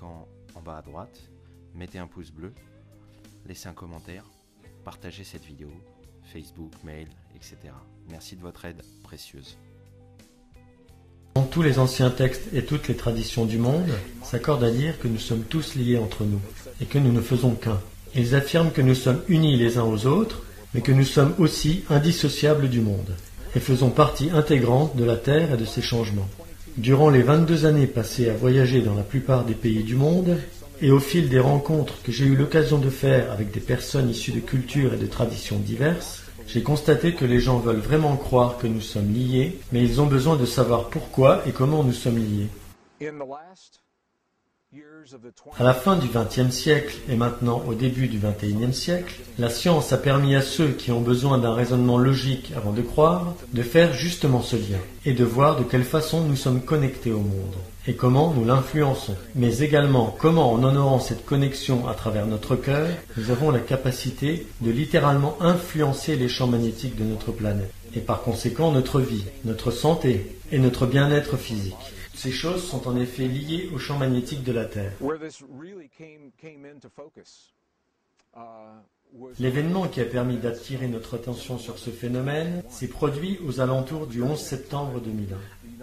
l'écran en bas à droite, mettez un pouce bleu, laissez un commentaire, partagez cette vidéo, Facebook, mail, etc. Merci de votre aide précieuse. Tous les anciens textes et toutes les traditions du monde s'accordent à dire que nous sommes tous liés entre nous et que nous ne faisons qu'un. Ils affirment que nous sommes unis les uns aux autres, mais que nous sommes aussi indissociables du monde et faisons partie intégrante de la Terre et de ses changements. Durant les 22 années passées à voyager dans la plupart des pays du monde, et au fil des rencontres que j'ai eu l'occasion de faire avec des personnes issues de cultures et de traditions diverses, j'ai constaté que les gens veulent vraiment croire que nous sommes liés, mais ils ont besoin de savoir pourquoi et comment nous sommes liés. À la fin du XXe siècle et maintenant au début du XXIe siècle, la science a permis à ceux qui ont besoin d'un raisonnement logique avant de croire, de faire justement ce lien et de voir de quelle façon nous sommes connectés au monde et comment nous l'influençons. Mais également comment en honorant cette connexion à travers notre cœur, nous avons la capacité de littéralement influencer les champs magnétiques de notre planète et par conséquent notre vie, notre santé et notre bien-être physique. Ces choses sont en effet liées au champ magnétique de la Terre. L'événement qui a permis d'attirer notre attention sur ce phénomène s'est produit aux alentours du 11 septembre 2001.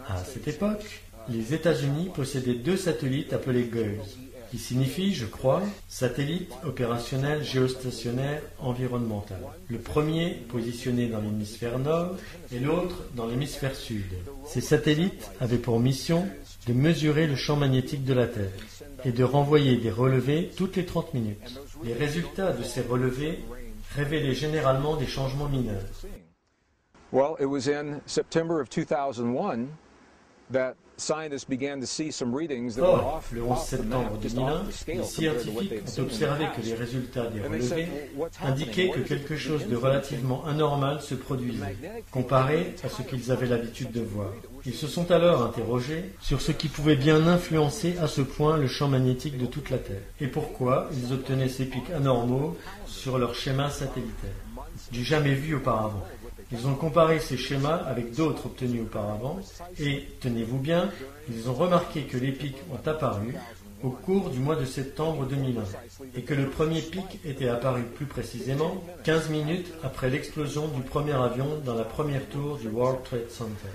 À cette époque, les États-Unis possédaient 2 satellites appelés GOES, qui signifie, je crois, satellite opérationnel géostationnaire environnemental. Le premier positionné dans l'hémisphère nord et l'autre dans l'hémisphère sud. Ces satellites avaient pour mission de mesurer le champ magnétique de la Terre et de renvoyer des relevés toutes les 30 minutes. Les résultats de ces relevés révélaient généralement des changements mineurs. Well, it was in September of 2001 that Or, le 11 septembre 2001, les scientifiques ont observé que les résultats des relevés indiquaient que quelque chose de relativement anormal se produisait, comparé à ce qu'ils avaient l'habitude de voir. Ils se sont alors interrogés sur ce qui pouvait bien influencer à ce point le champ magnétique de toute la Terre, et pourquoi ils obtenaient ces pics anormaux sur leur schéma satellitaire, du jamais vu auparavant. Ils ont comparé ces schémas avec d'autres obtenus auparavant et, tenez-vous bien, ils ont remarqué que les pics ont apparu au cours du mois de septembre 2001 et que le premier pic était apparu plus précisément 15 minutes après l'explosion du premier avion dans la première tour du World Trade Center.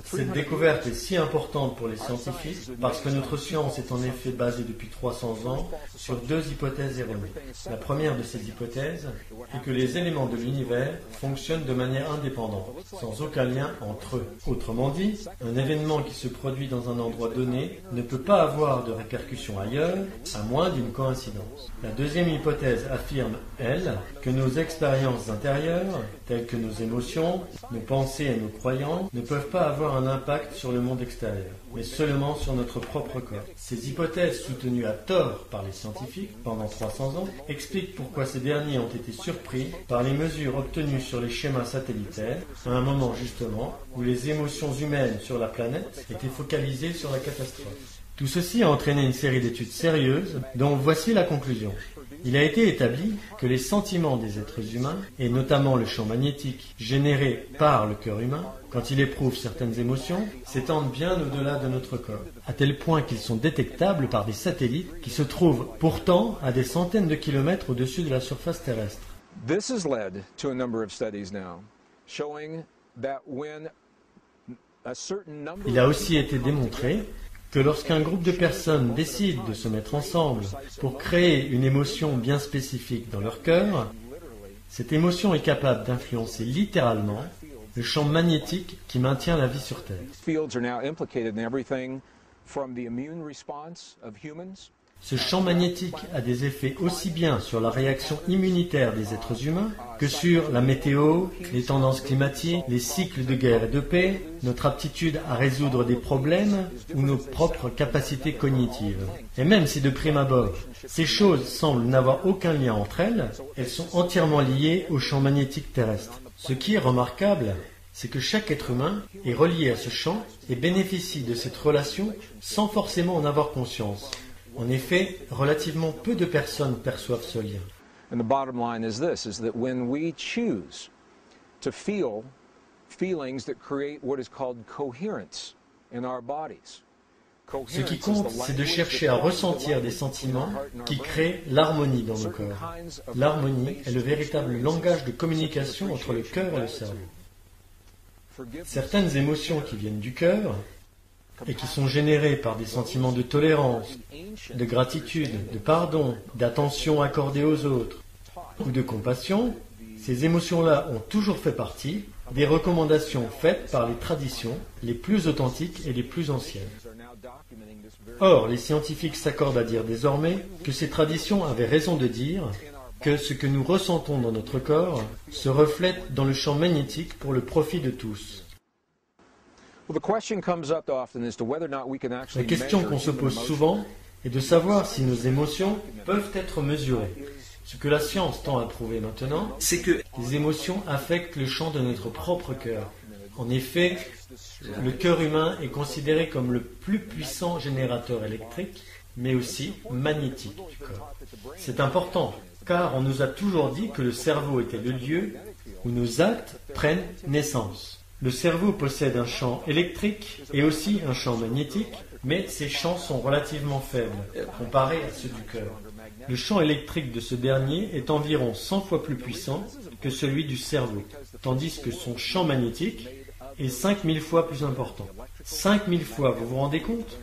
Cette découverte est si importante pour les scientifiques parce que notre science est en effet basée depuis 300 ans sur 2 hypothèses erronées. La première de ces hypothèses est que les éléments de l'univers fonctionnent de manière indépendante, sans aucun lien entre eux. Autrement dit, un événement qui se produit dans un endroit donné ne peut pas avoir de répercussions ailleurs, à moins d'une coïncidence. La deuxième hypothèse affirme, elle, que nos expériences intérieures, telles que nos émotions, nos pensées et nos croyances, ne peuvent pas avoir un impact sur le monde extérieur, mais seulement sur notre propre corps. Ces hypothèses, soutenues à tort par les scientifiques pendant 300 ans, expliquent pourquoi ces derniers ont été surpris par les mesures obtenues sur les schémas satellitaires, à un moment justement où les émotions humaines sur la planète étaient focalisées sur la catastrophe. Tout ceci a entraîné une série d'études sérieuses dont voici la conclusion. Il a été établi que les sentiments des êtres humains, et notamment le champ magnétique généré par le cœur humain, quand il éprouve certaines émotions, s'étendent bien au-delà de notre corps, à tel point qu'ils sont détectables par des satellites qui se trouvent pourtant à des centaines de kilomètres au-dessus de la surface terrestre. This has led to a number of studies now showing that when a certain number Il a aussi été démontré que lorsqu'un groupe de personnes décide de se mettre ensemble pour créer une émotion bien spécifique dans leur cœur, cette émotion est capable d'influencer littéralement le champ magnétique qui maintient la vie sur Terre. fields are now implicated in everything from the immune response of humans. Ce champ magnétique a des effets aussi bien sur la réaction immunitaire des êtres humains que sur la météo, les tendances climatiques, les cycles de guerre et de paix, notre aptitude à résoudre des problèmes ou nos propres capacités cognitives. Et même si de prime abord, ces choses semblent n'avoir aucun lien entre elles, elles sont entièrement liées au champ magnétique terrestre. Ce qui est remarquable, c'est que chaque être humain est relié à ce champ et bénéficie de cette relation sans forcément en avoir conscience. En effet, relativement peu de personnes perçoivent ce lien. And the bottom line is this, is that when we choose to feel feelings that create what is called coherence in our bodies. Ce qui compte, c'est de chercher à ressentir des sentiments qui créent l'harmonie dans nos corps. L'harmonie est le véritable langage de communication entre le cœur et le cerveau. Certaines émotions qui viennent du cœur et qui sont générées par des sentiments de tolérance, de gratitude, de pardon, d'attention accordée aux autres ou de compassion, ces émotions-là ont toujours fait partie des recommandations faites par les traditions les plus authentiques et les plus anciennes. Or, les scientifiques s'accordent à dire désormais que ces traditions avaient raison de dire que ce que nous ressentons dans notre corps se reflète dans le champ magnétique pour le profit de tous. La question qu'on se pose souvent est de savoir si nos émotions peuvent être mesurées. Ce que la science tend à prouver maintenant, c'est que les émotions affectent le champ de notre propre cœur. En effet, le cœur humain est considéré comme le plus puissant générateur électrique, mais aussi magnétique du corps. C'est important, car on nous a toujours dit que le cerveau était le lieu où nos actes prennent naissance. Le cerveau possède un champ électrique et aussi un champ magnétique, mais ces champs sont relativement faibles comparés à ceux du cœur. Le champ électrique de ce dernier est environ 100 fois plus puissant que celui du cerveau, tandis que son champ magnétique est 5000 fois plus important. 5000 fois, vous vous rendez compte?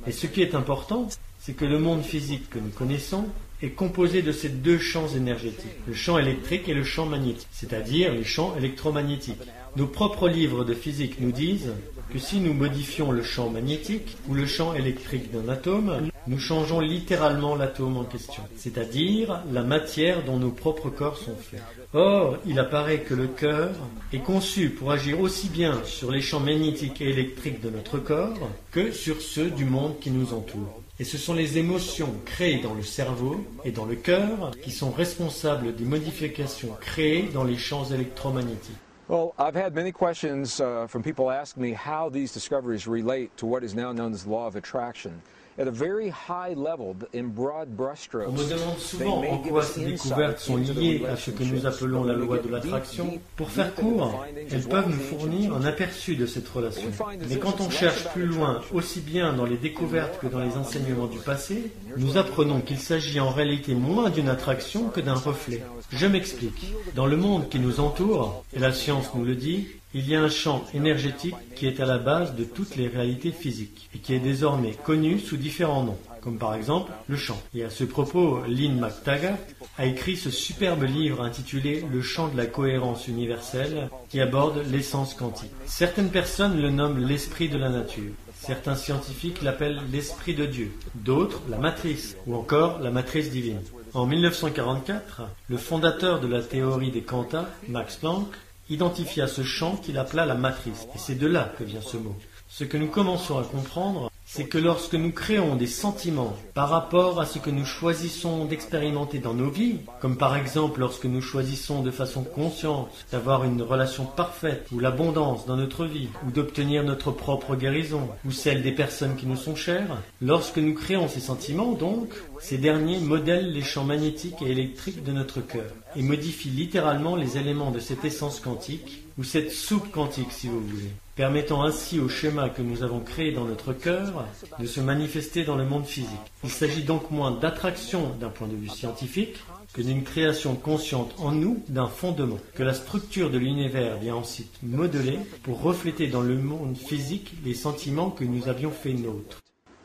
Et ce qui est important, c'est que le monde physique que nous connaissons est composé de ces deux champs énergétiques, le champ électrique et le champ magnétique, c'est-à-dire les champs électromagnétiques. Nos propres livres de physique nous disent que si nous modifions le champ magnétique ou le champ électrique d'un atome, nous changeons littéralement l'atome en question, c'est-à-dire la matière dont nos propres corps sont faits. Or, il apparaît que le cœur est conçu pour agir aussi bien sur les champs magnétiques et électriques de notre corps que sur ceux du monde qui nous entoure. Et ce sont les émotions créées dans le cerveau et dans le cœur qui sont responsables des modifications créées dans les champs électromagnétiques. Well, I've had many questions from people asking me how these discoveries relate to what is now known as the law of attraction. At a very high level, in broad brushstrokes, on me demande souvent en quoi ces découvertes sont liées à ce que nous appelons la loi de l'attraction. Pour faire court, elles peuvent nous fournir un aperçu de cette relation. Mais quand on cherche plus loin, aussi bien dans les découvertes que dans les enseignements du passé, nous apprenons qu'il s'agit en réalité moins d'une attraction que d'un reflet. Je m'explique. Dans le monde qui nous entoure, et la science nous le dit, il y a un champ énergétique qui est à la base de toutes les réalités physiques et qui est désormais connu sous différents noms, comme par exemple le champ. Et à ce propos, Lynn McTaggart a écrit ce superbe livre intitulé « Le champ de la cohérence universelle » qui aborde l'essence quantique. Certaines personnes le nomment l'esprit de la nature. Certains scientifiques l'appellent l'esprit de Dieu, d'autres la matrice, ou encore la matrice divine. En 1944, le fondateur de la théorie des quantas, Max Planck, identifia ce champ qu'il appela la matrice. Et c'est de là que vient ce mot. Ce que nous commençons à comprendre, c'est que lorsque nous créons des sentiments par rapport à ce que nous choisissons d'expérimenter dans nos vies, comme par exemple lorsque nous choisissons de façon consciente d'avoir une relation parfaite ou l'abondance dans notre vie, ou d'obtenir notre propre guérison, ou celle des personnes qui nous sont chères, lorsque nous créons ces sentiments donc, ces derniers modèlent les champs magnétiques et électriques de notre cœur et modifient littéralement les éléments de cette essence quantique, ou cette soupe quantique si vous voulez, permettant ainsi au schéma que nous avons créé dans notre cœur de se manifester dans le monde physique. Il s'agit donc moins d'attraction d'un point de vue scientifique que d'une création consciente en nous d'un fondement, que la structure de l'univers vient ensuite modeler pour refléter dans le monde physique les sentiments que nous avions fait nôtres.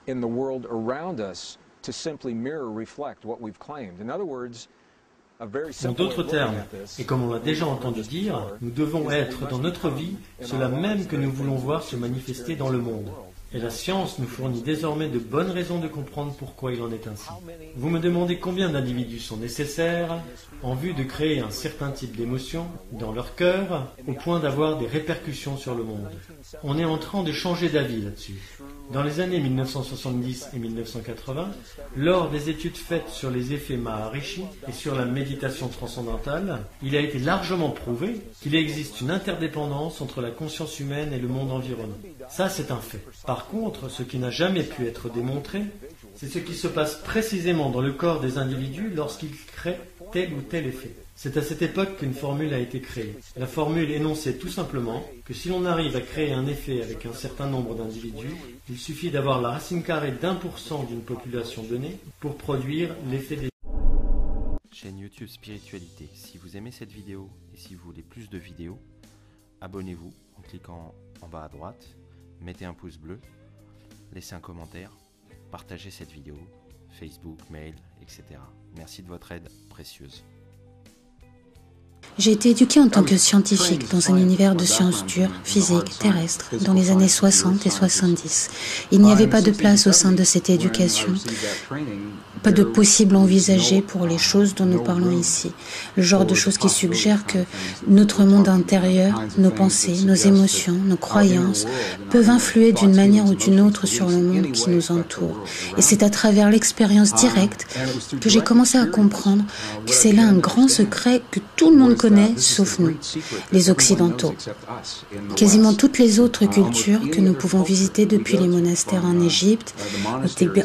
In the world around us to simply mirror reflect what we've claimed. In other words, en d'autres termes, et comme on l'a déjà entendu dire, nous devons être dans notre vie cela même que nous voulons voir se manifester dans le monde. Et la science nous fournit désormais de bonnes raisons de comprendre pourquoi il en est ainsi. Vous me demandez combien d'individus sont nécessaires en vue de créer un certain type d'émotion dans leur cœur au point d'avoir des répercussions sur le monde. On est en train de changer d'avis là-dessus. Dans les années 1970 et 1980, lors des études faites sur les effets Maharishi et sur la méditation transcendantale, il a été largement prouvé qu'il existe une interdépendance entre la conscience humaine et le monde environnant. Ça, c'est un fait. Par contre, ce qui n'a jamais pu être démontré, C'est ce qui se passe précisément dans le corps des individus lorsqu'ils créent tel ou tel effet. C'est à cette époque qu'une formule a été créée. La formule énonçait tout simplement que si l'on arrive à créer un effet avec un certain nombre d'individus, il suffit d'avoir la racine carrée d'1% d'une population donnée pour produire l'effet des... Chaîne YouTube Spiritualité. Si vous aimez cette vidéo et si vous voulez plus de vidéos, abonnez-vous en cliquant en bas à droite, mettez un pouce bleu, laissez un commentaire, partagez cette vidéo, Facebook, mail, etc. Merci de votre aide précieuse. J'ai été éduquée en tant que scientifique dans un univers de sciences dures, physiques, terrestres, dans les années 60 et 70. Il n'y avait pas de place au sein de cette éducation, pas de possible envisagé pour les choses dont nous parlons ici. Le genre de choses qui suggèrent que notre monde intérieur, nos pensées, nos émotions, nos croyances peuvent influer d'une manière ou d'une autre sur le monde qui nous entoure. Et c'est à travers l'expérience directe que j'ai commencé à comprendre que c'est là un grand secret que tout le monde connaît, sauf nous, les Occidentaux. Quasiment toutes les autres cultures que nous pouvons visiter depuis les monastères en Égypte,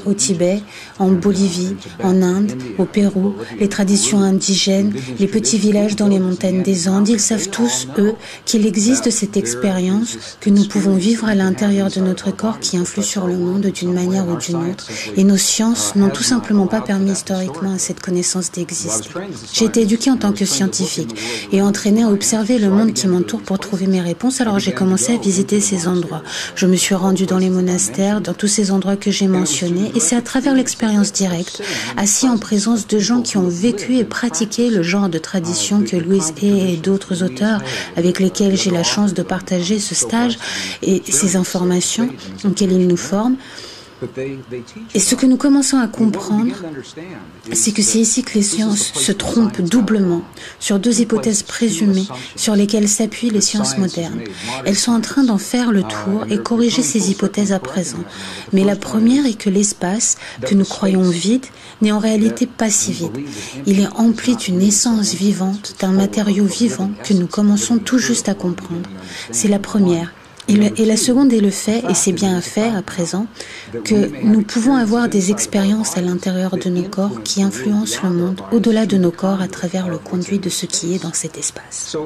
au Tibet, en Bolivie, en Inde, au Pérou, les traditions indigènes, les petits villages dans les montagnes des Andes, ils savent tous, eux, qu'il existe cette expérience que nous pouvons vivre à l'intérieur de notre corps qui influe sur le monde d'une manière ou d'une autre. Et nos sciences n'ont tout simplement pas permis historiquement à cette connaissance d'exister. J'ai été éduquée en tant que scientifique et entraînée à observer le monde qui m'entoure pour trouver mes réponses, alors j'ai commencé à visiter ces endroits. Je me suis rendue dans les monastères, dans tous ces endroits que j'ai mentionnés, et c'est à travers l'expérience directe, assis en présence de gens qui ont vécu et pratiqué le genre de tradition que Louise Hay et d'autres auteurs avec lesquels j'ai la chance de partager ce stage et ces informations auxquelles ils nous forment. Et ce que nous commençons à comprendre, c'est que c'est ici que les sciences se trompent doublement sur deux hypothèses présumées sur lesquelles s'appuient les sciences modernes. Elles sont en train d'en faire le tour et corriger ces hypothèses à présent. Mais la première est que l'espace, que nous croyons vide, n'est en réalité pas si vide. Il est empli d'une essence vivante, d'un matériau vivant que nous commençons tout juste à comprendre. C'est la première. Et la seconde est le fait, et c'est bien un fait à présent, que nous pouvons avoir des expériences à l'intérieur de nos corps qui influencent le monde au-delà de nos corps à travers le conduit de ce qui est dans cet espace.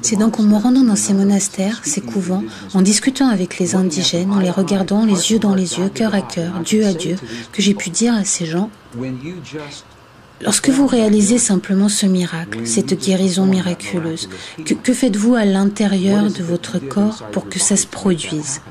C'est donc en me rendant dans ces monastères, ces couvents, en discutant avec les indigènes, en les regardant les yeux dans les yeux, cœur à cœur, Dieu à Dieu, que j'ai pu dire à ces gens: lorsque vous réalisez simplement ce miracle, cette guérison miraculeuse, que faites-vous à l'intérieur de votre corps pour que ça se produise ?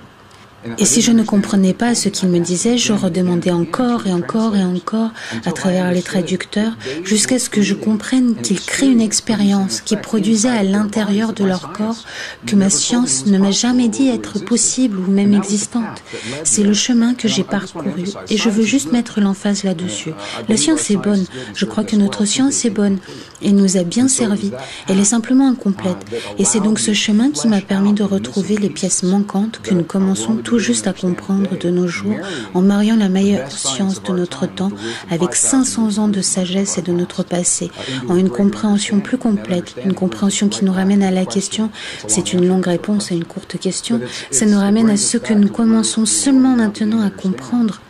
Et si je ne comprenais pas ce qu'il me disait, je redemandais encore et encore et encore à travers les traducteurs jusqu'à ce que je comprenne qu'ils créent une expérience qui produisait à l'intérieur de leur corps que ma science ne m'a jamais dit être possible ou même existante. C'est le chemin que j'ai parcouru et je veux juste mettre l'emphase là-dessus. La science est bonne. Je crois que notre science est bonne et nous a bien servi. Elle est simplement incomplète. Et c'est donc ce chemin qui m'a permis de retrouver les pièces manquantes que nous commençons tout juste à comprendre de nos jours en mariant la meilleure science de notre temps avec 500 ans de sagesse et de notre passé, en une compréhension plus complète, une compréhension qui nous ramène à la question, c'est une longue réponse à une courte question, ça nous ramène à ce que nous commençons seulement maintenant à comprendre.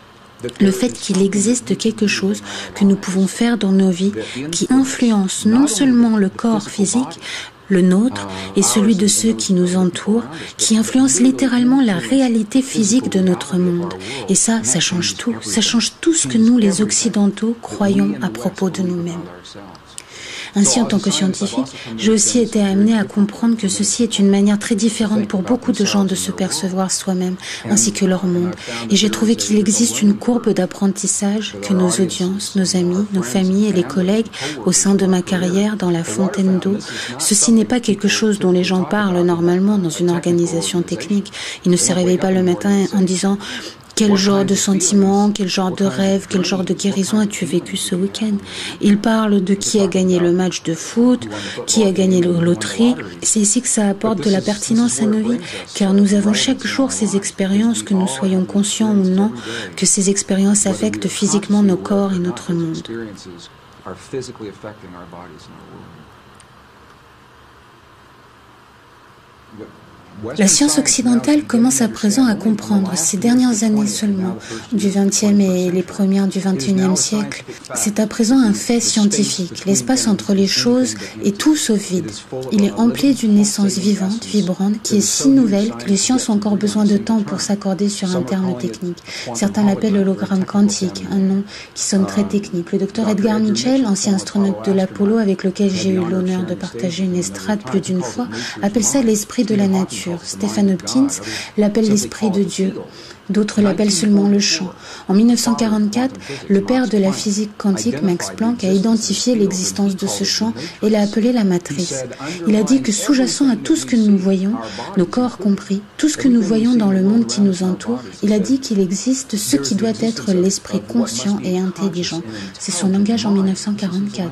Le fait qu'il existe quelque chose que nous pouvons faire dans nos vies qui influence non seulement le corps physique, le nôtre et celui de ceux qui nous entourent, qui influence littéralement la réalité physique de notre monde. Et ça change tout. Ça change tout ce que nous, les Occidentaux, croyons à propos de nous-mêmes. Ainsi, en tant que scientifique, j'ai aussi été amenée à comprendre que ceci est une manière très différente pour beaucoup de gens de se percevoir soi-même, ainsi que leur monde. Et j'ai trouvé qu'il existe une courbe d'apprentissage que nos audiences, nos amis, nos familles et les collègues au sein de ma carrière dans la fontaine d'eau, ceci n'est pas quelque chose dont les gens parlent normalement dans une organisation technique. Ils ne se réveillent pas le matin en disant: quel genre de sentiments, quel genre de rêve, quel genre de guérison as-tu vécu ce week-end? Ils parlent de qui a gagné le match de foot, qui a gagné la loterie. C'est ici que ça apporte de la pertinence à nos vies, car nous avons chaque jour ces expériences, que nous soyons conscients ou non, que ces expériences affectent physiquement nos corps et notre monde. La science occidentale commence à présent à comprendre, ces dernières années seulement, du XXe et les premières du XXIe siècle, c'est à présent un fait scientifique. L'espace entre les choses est tout sauf vide. Il est empli d'une essence vivante, vibrante, qui est si nouvelle que les sciences ont encore besoin de temps pour s'accorder sur un terme technique. Certains l'appellent l'hologramme quantique, un nom qui sonne très technique. Le docteur Edgar Mitchell, ancien astronaute de l'Apollo avec lequel j'ai eu l'honneur de partager une estrade plus d'une fois, appelle ça l'esprit de la nature. Stephen Hopkins l'appelle l'esprit de Dieu. D'autres l'appellent seulement le champ. En 1944, le père de la physique quantique, Max Planck, a identifié l'existence de ce champ et l'a appelé la matrice. Il a dit que sous-jacent à tout ce que nous voyons, nos corps compris, tout ce que nous voyons dans le monde qui nous entoure, il a dit qu'il existe ce qui doit être l'esprit conscient et intelligent. C'est son langage en 1944.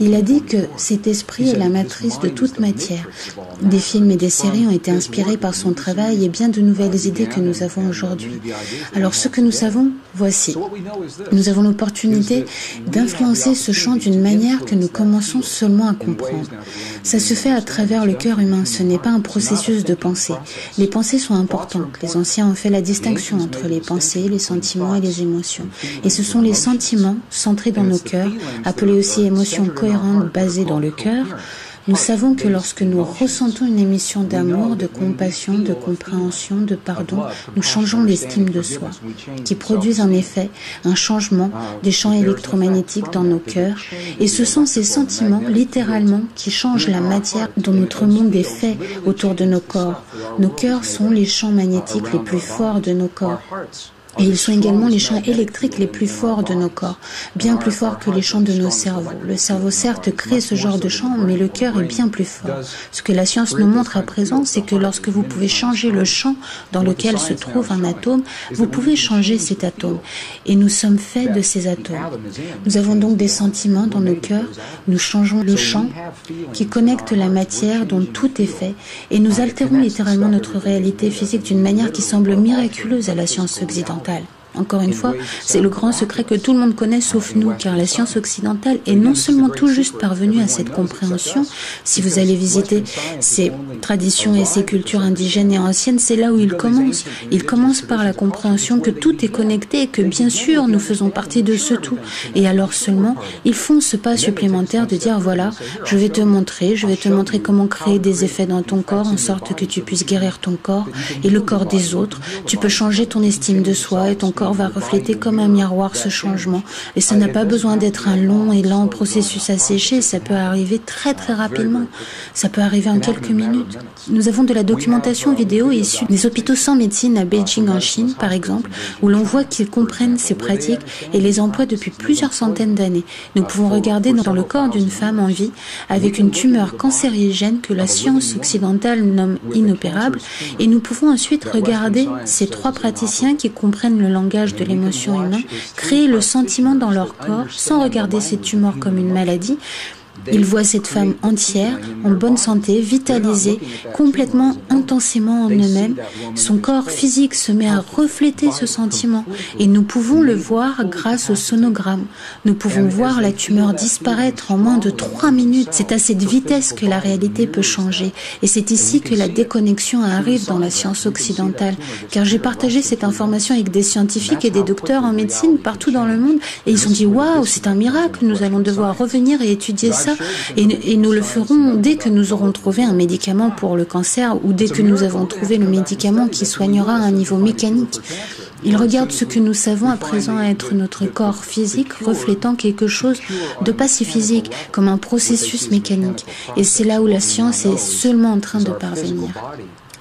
Il a dit que cet esprit est la matrice de toute matière. Des films et des séries ont été inspirés par son travail et bien de nouvelles idées que nous avons aujourd'hui. Alors ce que nous savons, voici. Nous avons l'opportunité d'influencer ce champ d'une manière que nous commençons seulement à comprendre. Ça se fait à travers le cœur humain, ce n'est pas un processus de pensée. Les pensées sont importantes. Les anciens ont fait la distinction entre les pensées, les sentiments et les émotions. Et ce sont les sentiments centrés dans nos cœurs, appelés aussi émotions cohérentes basées dans le cœur. Nous savons que lorsque nous ressentons une émotion d'amour, de compassion, de compréhension, de pardon, nous changeons l'estime de soi, qui produisent en effet un changement des champs électromagnétiques dans nos cœurs. Et ce sont ces sentiments, littéralement, qui changent la matière dont notre monde est fait autour de nos corps. Nos cœurs sont les champs magnétiques les plus forts de nos corps. Et ils sont également les champs électriques les plus forts de nos corps, bien plus forts que les champs de nos cerveaux. Le cerveau, certes, crée ce genre de champs, mais le cœur est bien plus fort. Ce que la science nous montre à présent, c'est que lorsque vous pouvez changer le champ dans lequel se trouve un atome, vous pouvez changer cet atome. Et nous sommes faits de ces atomes. Nous avons donc des sentiments dans nos cœurs, nous changeons le champ qui connecte la matière dont tout est fait, et nous altérons littéralement notre réalité physique d'une manière qui semble miraculeuse à la science occidentale. Encore une fois, c'est le grand secret que tout le monde connaît sauf nous, car la science occidentale est non seulement tout juste parvenue à cette compréhension. Si vous allez visiter ces traditions et ces cultures indigènes et anciennes, c'est là où il commence. Il commence par la compréhension que tout est connecté et que bien sûr nous faisons partie de ce tout. Et alors seulement, ils font ce pas supplémentaire de dire voilà, je vais te montrer comment créer des effets dans ton corps en sorte que tu puisses guérir ton corps et le corps des autres. Tu peux changer ton estime de soi et ton corps va refléter comme un miroir ce changement. Et ça n'a pas besoin d'être un long et lent processus à sécher, ça peut arriver très très rapidement. Ça peut arriver en quelques minutes. Nous avons de la documentation vidéo issue des hôpitaux sans médecine à Beijing en Chine, par exemple, où l'on voit qu'ils comprennent ces pratiques et les emploient depuis plusieurs centaines d'années. Nous pouvons regarder dans le corps d'une femme en vie avec une tumeur cancérigène que la science occidentale nomme inopérable et nous pouvons ensuite regarder ces trois praticiens qui comprennent le langage de l'émotion humaine, créer le sentiment dans leur corps sans regarder ces tumeurs comme une maladie. Ils voient cette femme entière, en bonne santé, vitalisée, complètement, intensément en eux-mêmes. Son corps physique se met à refléter ce sentiment et nous pouvons le voir grâce au sonogramme. Nous pouvons voir la tumeur disparaître en moins de 3 minutes. C'est à cette vitesse que la réalité peut changer et c'est ici que la déconnexion arrive dans la science occidentale. Car j'ai partagé cette information avec des scientifiques et des docteurs en médecine partout dans le monde et ils ont dit « Waouh, c'est un miracle, nous allons devoir revenir et étudier ça. » Et nous le ferons dès que nous aurons trouvé un médicament pour le cancer ou dès que nous avons trouvé le médicament qui soignera à un niveau mécanique. Ils regardent ce que nous savons à présent être notre corps physique reflétant quelque chose de pas si physique, comme un processus mécanique. Et c'est là où la science est seulement en train de parvenir.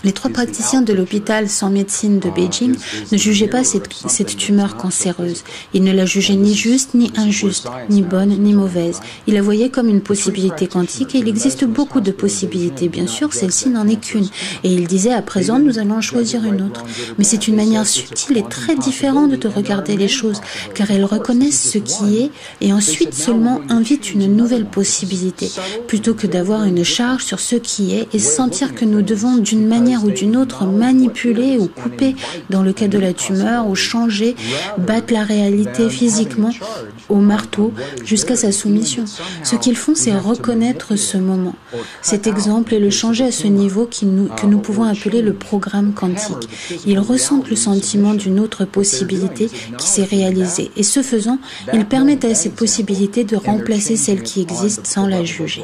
Les 3 praticiens de l'hôpital sans médecine de Beijing ne jugeaient pas cette tumeur cancéreuse. Ils ne la jugeaient ni juste, ni injuste, ni bonne, ni mauvaise. Ils la voyaient comme une possibilité quantique et il existe beaucoup de possibilités. Bien sûr, celle-ci n'en est qu'une. Et ils disaient à présent, nous allons en choisir une autre. Mais c'est une manière subtile et très différente de regarder les choses, car elles reconnaissent ce qui est et ensuite seulement invitent une nouvelle possibilité, plutôt que d'avoir une charge sur ce qui est et sentir que nous devons d'une manière manière ou d'une autre manipuler ou couper dans le cas de la tumeur ou changer, battre la réalité physiquement au marteau jusqu'à sa soumission. Ce qu'ils font, c'est reconnaître ce moment, cet exemple et le changer à ce niveau que nous pouvons appeler le programme quantique. Ils ressentent le sentiment d'une autre possibilité qui s'est réalisée et ce faisant, ils permettent à cette possibilité de remplacer celle qui existe sans la juger.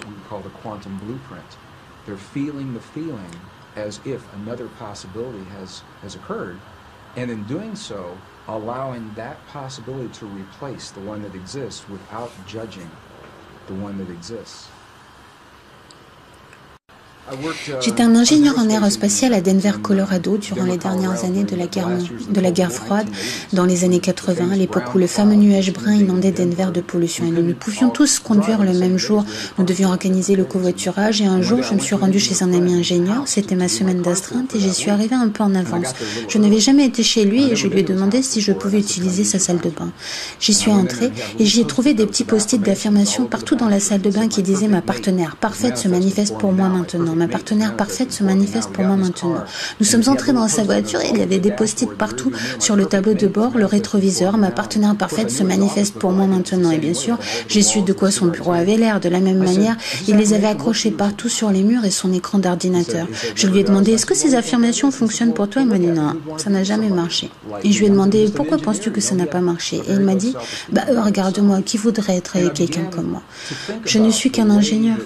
Allowing that possibility to replace the one that exists without judging the one that exists. J'étais un ingénieur en aérospatial à Denver, Colorado, durant les dernières années de la guerre froide, dans les années 80, à l'époque où le fameux nuage brun inondait Denver de pollution. Et nous ne pouvions tous conduire le même jour. Nous devions organiser le covoiturage et un jour, je me suis rendue chez un ami ingénieur. C'était ma semaine d'astreinte et j'y suis arrivée un peu en avance. Je n'avais jamais été chez lui et je lui ai demandé si je pouvais utiliser sa salle de bain. J'y suis entrée et j'y ai trouvé des petits post-it d'affirmation partout dans la salle de bain qui disaient « Ma partenaire parfaite se manifeste pour moi maintenant ». Ma partenaire parfaite se manifeste pour moi maintenant. Nous sommes entrés dans sa voiture et il y avait des post-it partout sur le tableau de bord, le rétroviseur. Ma partenaire parfaite se manifeste pour moi maintenant. Et bien sûr, j'ai su de quoi son bureau avait l'air. De la même manière, il les avait accrochés partout sur les murs et son écran d'ordinateur. Je lui ai demandé, est-ce que ces affirmations fonctionnent pour toi? Il m'a dit non, ça n'a jamais marché. Et je lui ai demandé, pourquoi penses-tu que ça n'a pas marché? Et il m'a dit, regarde-moi, qui voudrait être avec quelqu'un comme moi? Je ne suis qu'un ingénieur.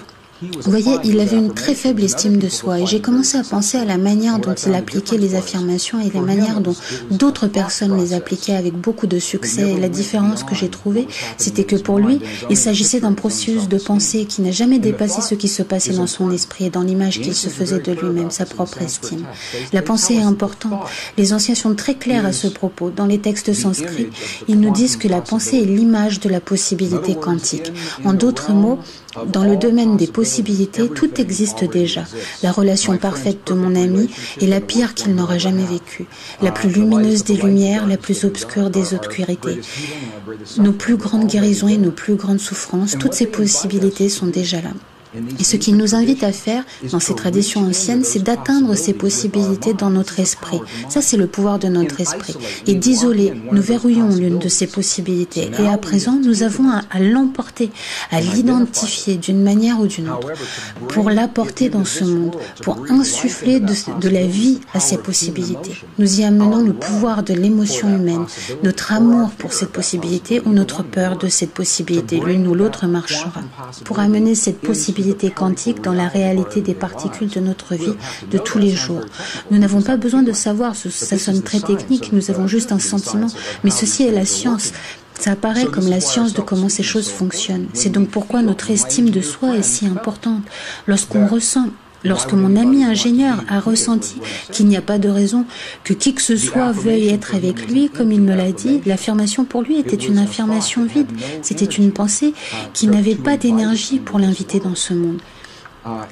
Vous voyez, il avait une très faible estime de soi et j'ai commencé à penser à la manière dont il appliquait les affirmations et la manière dont d'autres personnes les appliquaient avec beaucoup de succès. Et la différence que j'ai trouvée, c'était que pour lui, il s'agissait d'un processus de pensée qui n'a jamais dépassé ce qui se passait dans son esprit et dans l'image qu'il se faisait de lui-même, sa propre estime. La pensée est importante. Les anciens sont très clairs à ce propos. Dans les textes sanscrits, ils nous disent que la pensée est l'image de la possibilité quantique. En d'autres mots, dans le domaine des possibilités, tout existe déjà. La relation parfaite de mon ami est la pire qu'il n'aura jamais vécue, la plus lumineuse des lumières, la plus obscure des obscurités. Nos plus grandes guérisons et nos plus grandes souffrances, toutes ces possibilités sont déjà là. Et ce qu'il nous invite à faire, dans ces traditions anciennes, c'est d'atteindre ces possibilités dans notre esprit. Ça, c'est le pouvoir de notre esprit. Et d'isoler, nous verrouillons l'une de ces possibilités. Et à présent, nous avons à l'emporter, à l'identifier d'une manière ou d'une autre, pour l'apporter dans ce monde, pour insuffler de la vie à ces possibilités. Nous y amenons le pouvoir de l'émotion humaine, notre amour pour cette possibilité ou notre peur de cette possibilité. L'une ou l'autre marchera. Pour amener cette possibilité quantique dans la réalité des particules de notre vie de tous les jours. Nous n'avons pas besoin de savoir, ça sonne très technique, nous avons juste un sentiment, mais ceci est la science. Ça apparaît comme la science de comment ces choses fonctionnent. C'est donc pourquoi notre estime de soi est si importante. Lorsque mon ami ingénieur a ressenti qu'il n'y a pas de raison que qui que ce soit veuille être avec lui, comme il me l'a dit, l'affirmation pour lui était une affirmation vide. C'était une pensée qui n'avait pas d'énergie pour l'inviter dans ce monde.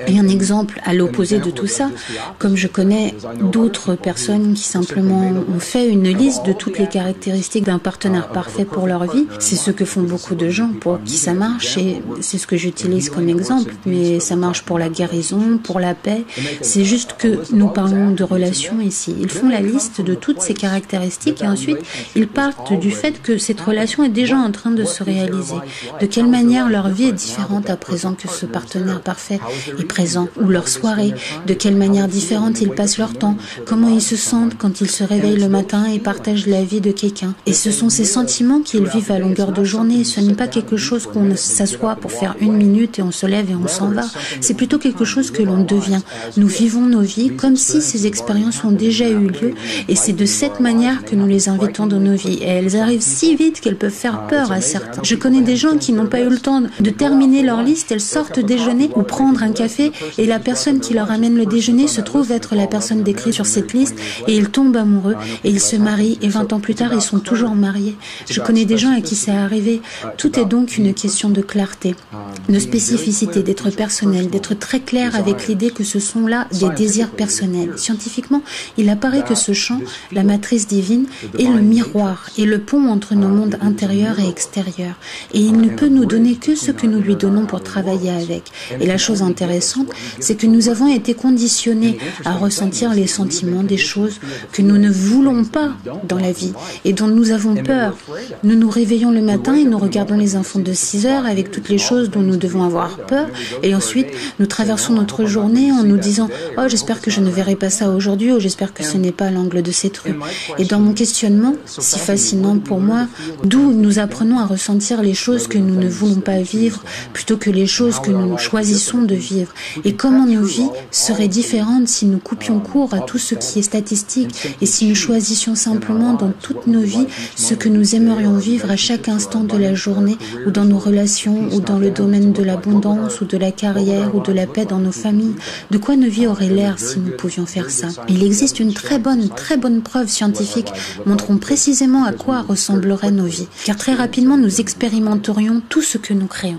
Et un exemple à l'opposé de tout ça, comme je connais d'autres personnes qui simplement ont fait une liste de toutes les caractéristiques d'un partenaire parfait pour leur vie, c'est ce que font beaucoup de gens pour qui ça marche et c'est ce que j'utilise comme exemple, mais ça marche pour la guérison, pour la paix, c'est juste que nous parlons de relations ici. Ils font la liste de toutes ces caractéristiques et ensuite ils partent du fait que cette relation est déjà en train de se réaliser. De quelle manière leur vie est différente à présent que ce partenaire parfait est présent, ou leur soirée, de quelle manière différente ils passent leur temps, comment ils se sentent quand ils se réveillent le matin et partagent la vie de quelqu'un. Et ce sont ces sentiments qu'ils vivent à longueur de journée. Ce n'est pas quelque chose qu'on s'assoit pour faire 1 minute et on se lève et on s'en va. C'est plutôt quelque chose que l'on devient. Nous vivons nos vies comme si ces expériences ont déjà eu lieu et c'est de cette manière que nous les invitons dans nos vies. Et elles arrivent si vite qu'elles peuvent faire peur à certains. Je connais des gens qui n'ont pas eu le temps de terminer leur liste, elles sortent déjeuner ou prendre un café et la personne qui leur amène le déjeuner se trouve être la personne décrite sur cette liste et ils tombent amoureux et ils se marient et 20 ans plus tard ils sont toujours mariés. Je connais des gens à qui c'est arrivé. Tout est donc une question de clarté, de spécificité, d'être personnel, d'être très clair avec l'idée que ce sont là des désirs personnels. Scientifiquement, il apparaît que ce champ, la matrice divine, est le miroir et le pont entre nos mondes intérieurs et extérieurs. Et il ne peut nous donner que ce que nous lui donnons pour travailler avec. Et la chose intéressante, intéressante, c'est que nous avons été conditionnés à ressentir les sentiments des choses que nous ne voulons pas dans la vie et dont nous avons peur. Nous nous réveillons le matin et nous regardons les infos de 6 heures avec toutes les choses dont nous devons avoir peur et ensuite nous traversons notre journée en nous disant « Oh, j'espère que je ne verrai pas ça aujourd'hui » ou « J'espère que ce n'est pas l'angle de cette rue ». Et dans mon questionnement, si fascinant pour moi, d'où nous apprenons à ressentir les choses que nous ne voulons pas vivre plutôt que les choses que nous choisissons de vivre. Et comment nos vies seraient différentes si nous coupions court à tout ce qui est statistique et si nous choisissions simplement dans toutes nos vies ce que nous aimerions vivre à chaque instant de la journée ou dans nos relations ou dans le domaine de l'abondance ou de la carrière ou de la paix dans nos familles. De quoi nos vies auraient l'air si nous pouvions faire ça? Il existe une très bonne preuve scientifique montrant précisément à quoi ressembleraient nos vies, car très rapidement nous expérimenterions tout ce que nous créons.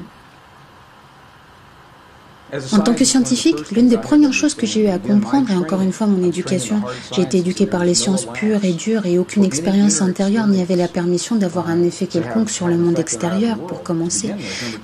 En tant que scientifique, l'une des premières choses que j'ai eu à comprendre, et encore une fois mon éducation, j'ai été éduquée par les sciences pures et dures et aucune expérience intérieure n'y avait la permission d'avoir un effet quelconque sur le monde extérieur, pour commencer.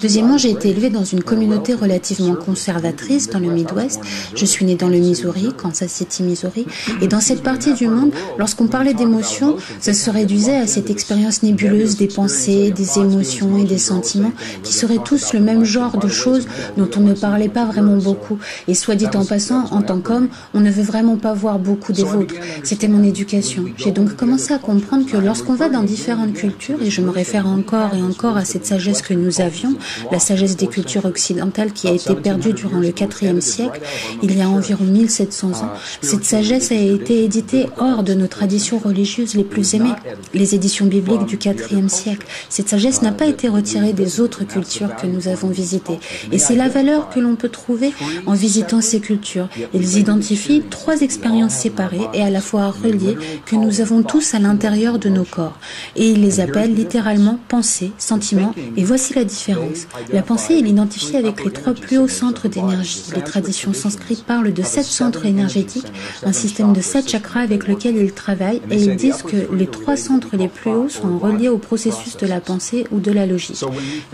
Deuxièmement, j'ai été élevée dans une communauté relativement conservatrice dans le Midwest. Je suis née dans le Missouri, Kansas City, Missouri, et dans cette partie du monde, lorsqu'on parlait d'émotions, ça se réduisait à cette expérience nébuleuse des pensées, des émotions et des sentiments qui seraient tous le même genre de choses dont on ne parlait pas vraiment beaucoup. Et soit dit en passant, en tant qu'homme, on ne veut vraiment pas voir beaucoup des vôtres. C'était mon éducation. J'ai donc commencé à comprendre que lorsqu'on va dans différentes cultures, et je me réfère encore et encore à cette sagesse que nous avions, la sagesse des cultures occidentales qui a été perdue durant le IVe siècle, il y a environ 1700 ans, cette sagesse a été éditée hors de nos traditions religieuses les plus aimées, les éditions bibliques du IVe siècle. Cette sagesse n'a pas été retirée des autres cultures que nous avons visitées. Et c'est la valeur que l'on peut trouver en visitant ces cultures. Ils identifient 3 expériences séparées et à la fois reliées que nous avons tous à l'intérieur de nos corps. Et ils les appellent littéralement pensée, sentiment. Et voici la différence. La pensée est identifiée avec les 3 plus hauts centres d'énergie. Les traditions sanskrites parlent de 7 centres énergétiques, un système de 7 chakras avec lequel ils travaillent et ils disent que les 3 centres les plus hauts sont reliés au processus de la pensée ou de la logique.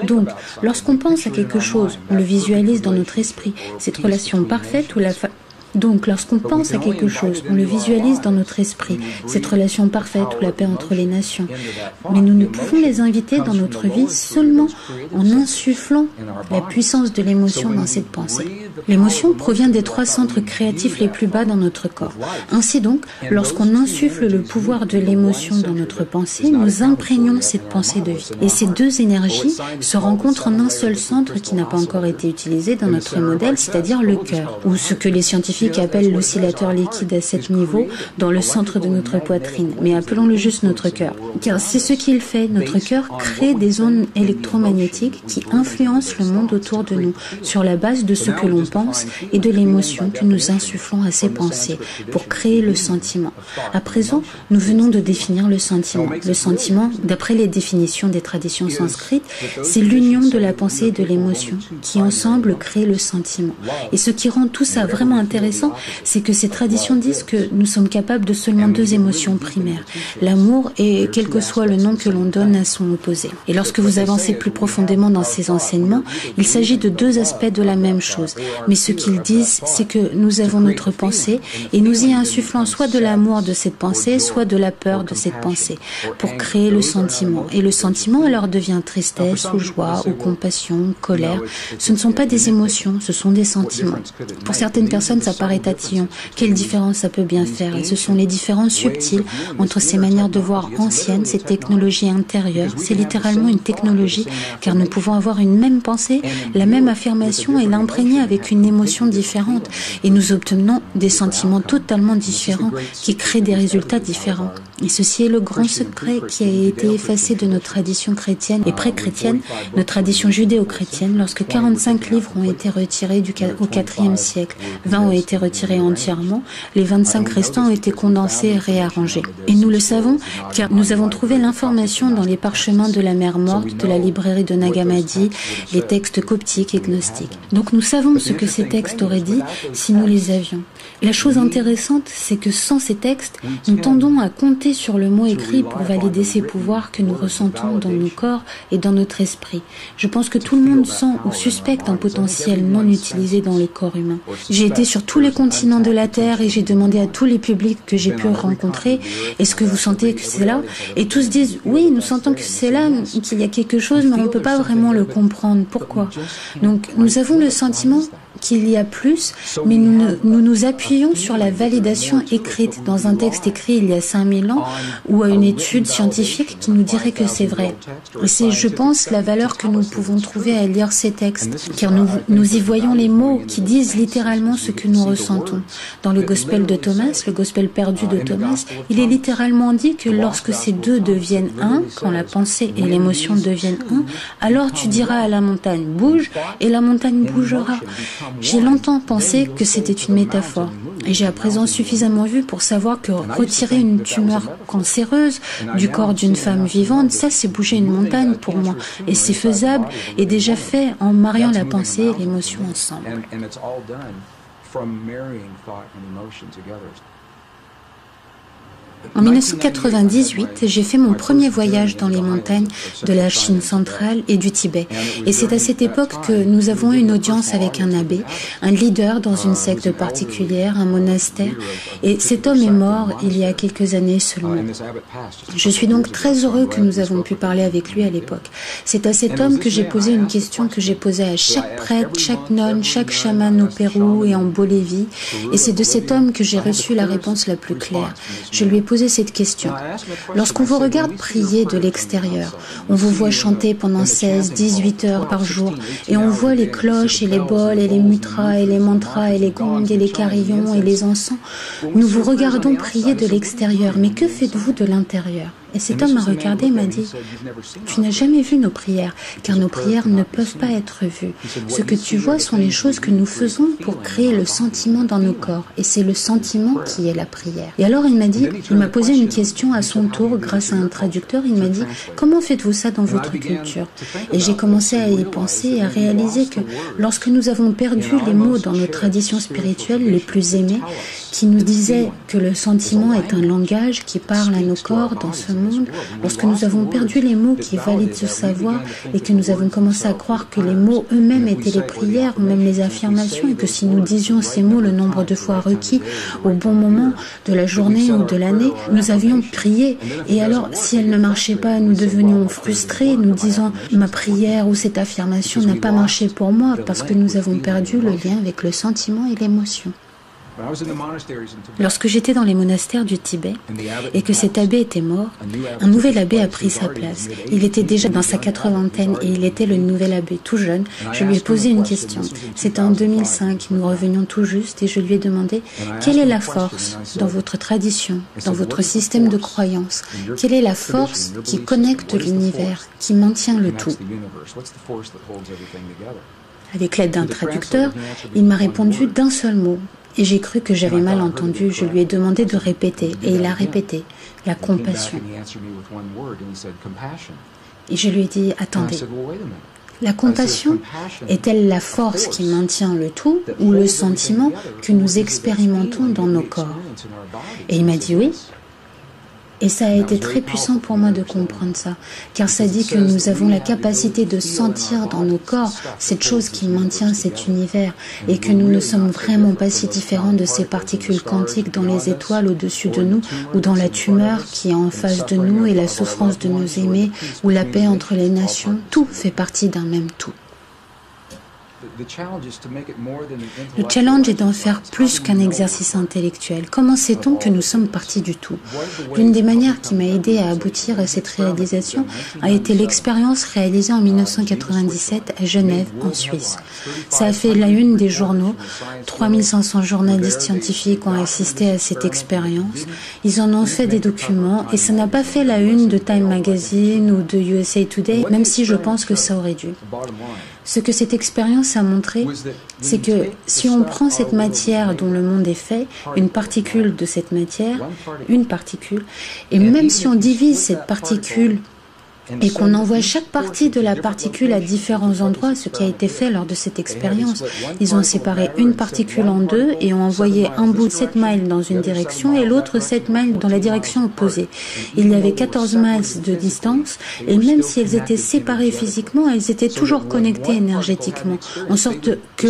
Donc, lorsqu'on pense à quelque chose, on le visualise dans notre esprit. Cette relation parfaite où Donc, lorsqu'on pense à quelque chose, on le visualise dans notre esprit, cette relation parfaite ou la paix entre les nations. Mais nous ne pouvons les inviter dans notre vie seulement en insufflant la puissance de l'émotion dans cette pensée. L'émotion provient des 3 centres créatifs les plus bas dans notre corps. Ainsi donc, lorsqu'on insuffle le pouvoir de l'émotion dans notre pensée, nous imprégnons cette pensée de vie. Et ces 2 énergies se rencontrent en un seul centre qui n'a pas encore été utilisé dans notre modèle, c'est-à-dire le cœur, ou ce que les scientifiques appellent l'oscillateur liquide à 7 niveaux dans le centre de notre poitrine. Mais appelons-le juste notre cœur. Car c'est ce qu'il fait. Notre cœur crée des ondes électromagnétiques qui influencent le monde autour de nous sur la base de ce que l'on pense et de l'émotion que nous insufflons à ces pensées pour créer le sentiment. À présent, nous venons de définir le sentiment. Le sentiment, d'après les définitions des traditions sanskrites, c'est l'union de la pensée et de l'émotion qui ensemble créent le sentiment. Et ce qui rend tout ça vraiment intéressant, c'est que ces traditions disent que nous sommes capables de seulement 2 émotions primaires, l'amour et quel que soit le nom que l'on donne à son opposé. Et lorsque vous avancez plus profondément dans ces enseignements, il s'agit de 2 aspects de la même chose. Mais ce qu'ils disent, c'est que nous avons notre pensée et nous y insufflons soit de l'amour de cette pensée, soit de la peur de cette pensée, pour créer le sentiment. Et le sentiment alors devient tristesse ou joie ou compassion, colère. Ce ne sont pas des émotions, ce sont des sentiments. Pour certaines personnes, ça paraît tatillon. Quelle différence ça peut bien faire? Et ce sont les différences subtiles entre ces manières de voir anciennes, ces technologies intérieures. C'est littéralement une technologie, car nous pouvons avoir une même pensée, la même affirmation et l'imprégner avec une émotion différente. Et nous obtenons des sentiments totalement différents qui créent des résultats différents. Et ceci est le grand secret qui a été effacé de notre tradition chrétienne et pré-chrétienne, notre tradition judéo-chrétienne, lorsque 45 livres ont été retirés au IVe siècle. 20 ont été retirés entièrement, les 25 restants ont été condensés et réarrangés. Et nous le savons car nous avons trouvé l'information dans les parchemins de la mer Morte, de la librairie de Nag Hammadi, les textes coptiques et gnostiques. Donc nous savons ce que ces textes auraient dit si nous les avions. La chose intéressante, c'est que sans ces textes, nous tendons à compter compter sur le mot écrit pour valider ces pouvoirs que nous ressentons dans nos corps et dans notre esprit. Je pense que tout le monde sent ou suspecte un potentiel non utilisé dans le corps humain. J'ai été sur tous les continents de la Terre et j'ai demandé à tous les publics que j'ai pu rencontrer, est-ce que vous sentez que c'est là? Et tous disent, oui, nous sentons que c'est là, qu'il y a quelque chose, mais on ne peut pas vraiment le comprendre. Pourquoi? Donc, nous avons le sentiment qu'il y a plus, mais nous appuyons sur la validation écrite dans un texte écrit il y a 5000 ans ou à une étude scientifique qui nous dirait que c'est vrai. Et c'est, je pense, la valeur que nous pouvons trouver à lire ces textes, car nous y voyons les mots qui disent littéralement ce que nous ressentons. Dans le Gospel de Thomas, le Gospel perdu de Thomas, il est littéralement dit que lorsque ces deux deviennent un, quand la pensée et l'émotion deviennent un, alors tu diras à la montagne « bouge » et la montagne bougera. J'ai longtemps pensé que c'était une métaphore et j'ai à présent suffisamment vu pour savoir que retirer une tumeur cancéreuse du corps d'une femme vivante, ça c'est bouger une montagne pour moi et c'est faisable et déjà fait en mariant la pensée et l'émotion ensemble. En 1998, j'ai fait mon premier voyage dans les montagnes de la Chine centrale et du Tibet. Et c'est à cette époque que nous avons eu une audience avec un abbé, un leader dans une secte particulière, un monastère. Et cet homme est mort il y a quelques années seulement. Je suis donc très heureux que nous avons pu parler avec lui à l'époque. C'est à cet homme que j'ai posé une question que j'ai posée à chaque prêtre, chaque nonne, chaque chaman au Pérou et en Bolivie. Et c'est de cet homme que j'ai reçu la réponse la plus claire. Je lui ai posé cette question. Lorsqu'on vous regarde prier de l'extérieur, on vous voit chanter pendant 16-18 heures par jour et on voit les cloches et les bols et les mudras et les mantras et les gongs et les carillons et les encens. Nous vous regardons prier de l'extérieur, mais que faites-vous de l'intérieur? Et cet homme m'a regardé et m'a dit, tu n'as jamais vu nos prières, car nos prières ne peuvent pas être vues. Ce que tu vois sont les choses que nous faisons pour créer le sentiment dans nos corps. Et c'est le sentiment qui est la prière. Et alors il m'a posé une question à son tour grâce à un traducteur. Il m'a dit, comment faites-vous ça dans votre culture? Et j'ai commencé à y penser et à réaliser que lorsque nous avons perdu les mots dans nos traditions spirituelles les plus aimées, qui nous disaient que le sentiment est un langage qui parle à nos corps dans ce monde, lorsque nous avons perdu les mots qui valident ce savoir et que nous avons commencé à croire que les mots eux-mêmes étaient les prières ou même les affirmations et que si nous disions ces mots le nombre de fois requis au bon moment de la journée ou de l'année, nous avions prié. Et alors, si elle ne marchait pas, nous devenions frustrés, nous disant ma prière ou cette affirmation n'a pas marché pour moi parce que nous avons perdu le lien avec le sentiment et l'émotion. Lorsque j'étais dans les monastères du Tibet et que cet abbé était mort, un nouvel abbé a pris sa place. Il était déjà dans sa 80aine et il était le nouvel abbé tout jeune. Je lui ai posé une question. C'était en 2005, nous revenions tout juste et je lui ai demandé quelle est la force dans votre tradition, dans votre système de croyance? Quelle est la force qui connecte l'univers, qui maintient le tout? Avec l'aide d'un traducteur, il m'a répondu d'un seul mot. Et j'ai cru que j'avais mal entendu. Je lui ai demandé de répéter. Et il a répété. La compassion. Et je lui ai dit, attendez. La compassion est-elle la force qui maintient le tout ou le sentiment que nous expérimentons dans nos corps? Et il m'a dit oui. Et ça a été très puissant pour moi de comprendre ça, car ça dit que nous avons la capacité de sentir dans nos corps cette chose qui maintient cet univers et que nous ne sommes vraiment pas si différents de ces particules quantiques dans les étoiles au-dessus de nous ou dans la tumeur qui est en face de nous et la souffrance de nos aimés ou la paix entre les nations. Tout fait partie d'un même tout. Le challenge est d'en faire plus qu'un exercice intellectuel. Comment sait-on que nous sommes partie du tout? L'une des manières qui m'a aidé à aboutir à cette réalisation a été l'expérience réalisée en 1997 à Genève, en Suisse. Ça a fait la une des journaux. 3500 journalistes scientifiques ont assisté à cette expérience. Ils en ont fait des documents et ça n'a pas fait la une de Time Magazine ou de USA Today, même si je pense que ça aurait dû. Ce que cette expérience a montré, c'est que si on prend cette matière dont le monde est fait, une particule de cette matière, une particule, et même si on divise cette particule et qu'on envoie chaque partie de la particule à différents endroits, ce qui a été fait lors de cette expérience. Ils ont séparé une particule en deux et ont envoyé un bout de 7 miles dans une direction et l'autre 7 miles dans la direction opposée. Il y avait 14 miles de distance et même si elles étaient séparées physiquement, elles étaient toujours connectées énergétiquement, en sorte que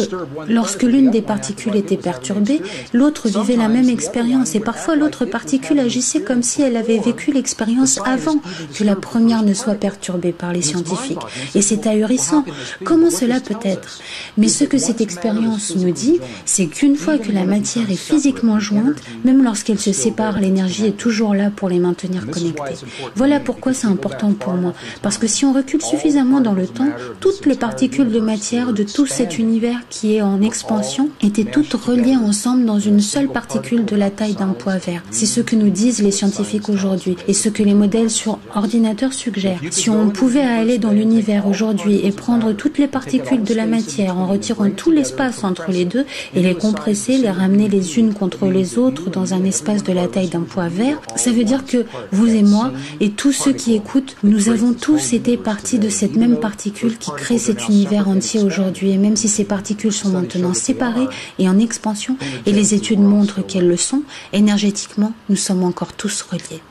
lorsque l'une des particules était perturbée, l'autre vivait la même expérience et parfois l'autre particule agissait comme si elle avait vécu l'expérience avant que la première ne soit perturbée par les scientifiques. Et c'est ahurissant. Comment cela peut être? Mais ce que cette expérience nous dit, c'est qu'une fois que la matière est physiquement jointe, même lorsqu'elle se sépare, l'énergie est toujours là pour les maintenir connectés. Voilà pourquoi c'est important pour moi. Parce que si on recule suffisamment dans le temps, toutes les particules de matière de tout cet univers qui est en expansion étaient toutes reliées ensemble dans une seule particule de la taille d'un pois vert. C'est ce que nous disent les scientifiques aujourd'hui et ce que les modèles sur ordinateur suggèrent. Si on pouvait aller dans l'univers aujourd'hui et prendre toutes les particules de la matière en retirant tout l'espace entre les deux et les compresser, les ramener les unes contre les autres dans un espace de la taille d'un pois vert, ça veut dire que vous et moi et tous ceux qui écoutent, nous avons tous été partis de cette même particule qui crée cet univers entier aujourd'hui. Et même si ces particules sont maintenant séparées et en expansion, et les études montrent qu'elles le sont, énergétiquement, nous sommes encore tous reliés.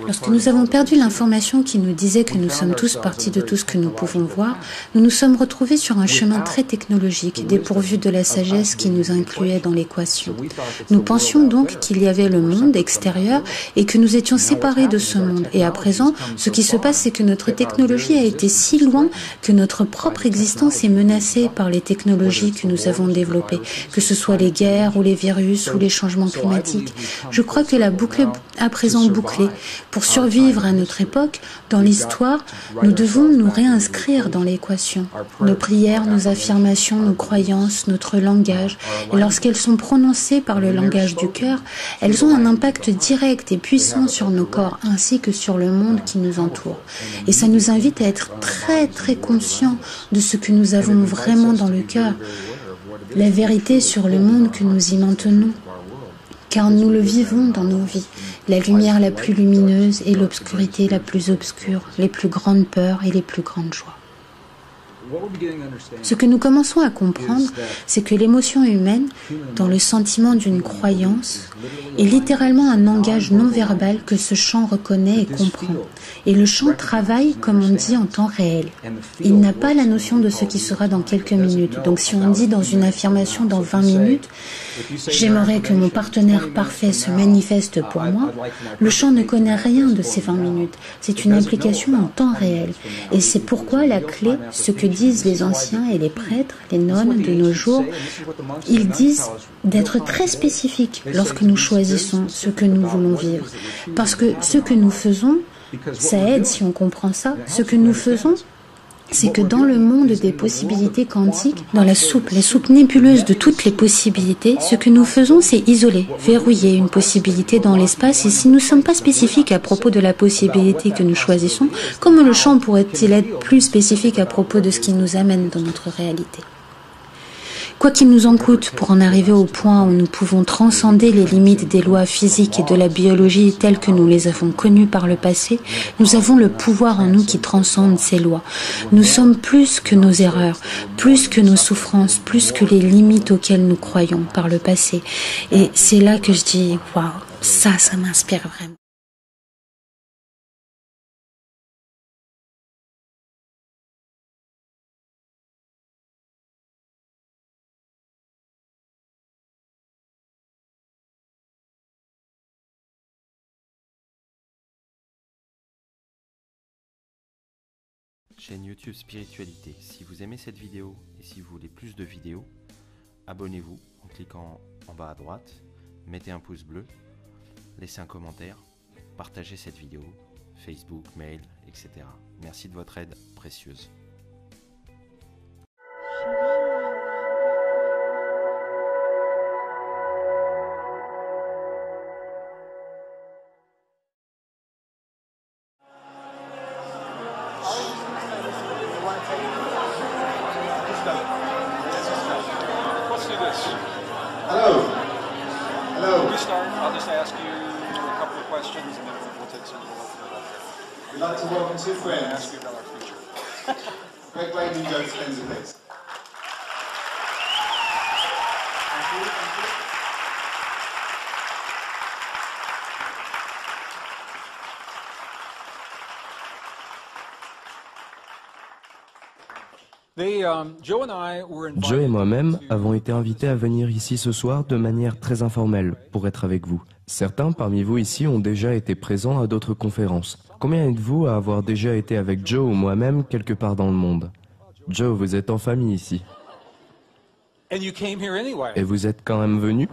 Lorsque nous avons perdu l'information qui nous disait que nous sommes tous partis de tout ce que nous pouvons voir, nous nous sommes retrouvés sur un chemin très technologique, dépourvu de la sagesse qui nous incluait dans l'équation. Nous pensions donc qu'il y avait le monde extérieur et que nous étions séparés de ce monde. Et à présent, ce qui se passe, c'est que notre technologie a été si loin que notre propre existence est menacée par les technologies que nous avons développées, que ce soit les guerres ou les virus ou les changements climatiques. Je crois que la boucle est à présent bouclée. Pour survivre à notre époque, dans l'histoire, nous devons nous réinscrire dans l'équation. Nos prières, nos affirmations, nos croyances, notre langage, et lorsqu'elles sont prononcées par le langage du cœur, elles ont un impact direct et puissant sur nos corps ainsi que sur le monde qui nous entoure. Et ça nous invite à être très très conscients de ce que nous avons vraiment dans le cœur, la vérité sur le monde que nous y maintenons. Car nous le vivons dans nos vies, la lumière la plus lumineuse et l'obscurité la plus obscure, les plus grandes peurs et les plus grandes joies. Ce que nous commençons à comprendre, c'est que l'émotion humaine, dans le sentiment d'une croyance, est littéralement un langage non verbal que ce champ reconnaît et comprend. Et le champ travaille, comme on dit, en temps réel. Il n'a pas la notion de ce qui sera dans quelques minutes. Donc si on dit dans une affirmation dans 20 minutes, j'aimerais que mon partenaire parfait se manifeste pour moi, le champ ne connaît rien de ces 20 minutes. C'est une implication en temps réel. Et c'est pourquoi la clé, ce que disent les anciens et les prêtres, les nonnes de nos jours, ils disent d'être très spécifiques lorsque nous choisissons ce que nous voulons vivre. Parce que ce que nous faisons, ça aide si on comprend ça, ce que nous faisons, c'est que dans le monde des possibilités quantiques, dans la soupe nébuleuse de toutes les possibilités, ce que nous faisons, c'est isoler, verrouiller une possibilité dans l'espace. Et si nous ne sommes pas spécifiques à propos de la possibilité que nous choisissons, comment le champ pourrait-il être plus spécifique à propos de ce qui nous amène dans notre réalité ? Quoi qu'il nous en coûte pour en arriver au point où nous pouvons transcender les limites des lois physiques et de la biologie telles que nous les avons connues par le passé, nous avons le pouvoir en nous qui transcende ces lois. Nous sommes plus que nos erreurs, plus que nos souffrances, plus que les limites auxquelles nous croyons par le passé. Et c'est là que je dis, waouh, ça m'inspire vraiment. Chaîne YouTube Spiritualité. Si vous aimez cette vidéo et si vous voulez plus de vidéos, abonnez-vous en cliquant en bas à droite, mettez un pouce bleu, laissez un commentaire, partagez cette vidéo, Facebook, mail, etc. Merci de votre aide précieuse. Let's do this. Hello. Hello. When we start, I'll just ask you a couple of questions and then we'll take some. We'd like to welcome two friends. Greg Wade and Joe Dispenza, please. Thank you. Joe et moi-même avons été invités à venir ici ce soir de manière très informelle pour être avec vous. Certains parmi vous ici ont déjà été présents à d'autres conférences. Combien êtes-vous à avoir déjà été avec Joe ou moi-même quelque part dans le monde? Joe, vous êtes en famille ici. Et vous êtes quand même venu?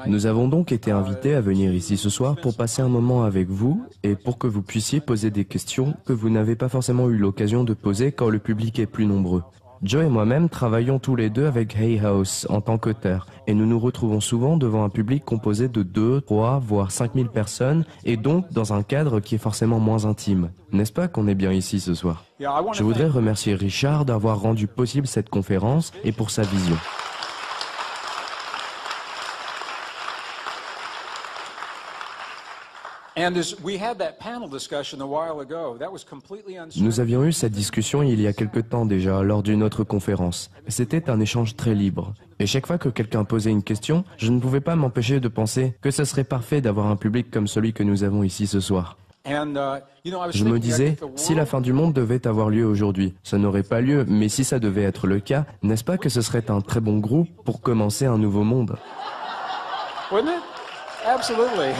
Nous avons donc été invités à venir ici ce soir pour passer un moment avec vous et pour que vous puissiez poser des questions que vous n'avez pas forcément eu l'occasion de poser quand le public est plus nombreux. Joe et moi-même travaillons tous les deux avec Hay House en tant qu'auteurs et nous nous retrouvons souvent devant un public composé de 2, 3, voire 5000 personnes et donc dans un cadre qui est forcément moins intime. N'est-ce pas qu'on est bien ici ce soir? Je voudrais remercier Richard d'avoir rendu possible cette conférence et pour sa vision. Nous avions eu cette discussion il y a quelque temps déjà lors d'une autre conférence. C'était un échange très libre. Et chaque fois que quelqu'un posait une question, je ne pouvais pas m'empêcher de penser que ce serait parfait d'avoir un public comme celui que nous avons ici ce soir. Je me disais, si la fin du monde devait avoir lieu aujourd'hui, ça n'aurait pas lieu, mais si ça devait être le cas, n'est-ce pas que ce serait un très bon groupe pour commencer un nouveau monde? Wouldn't it? Absolutely.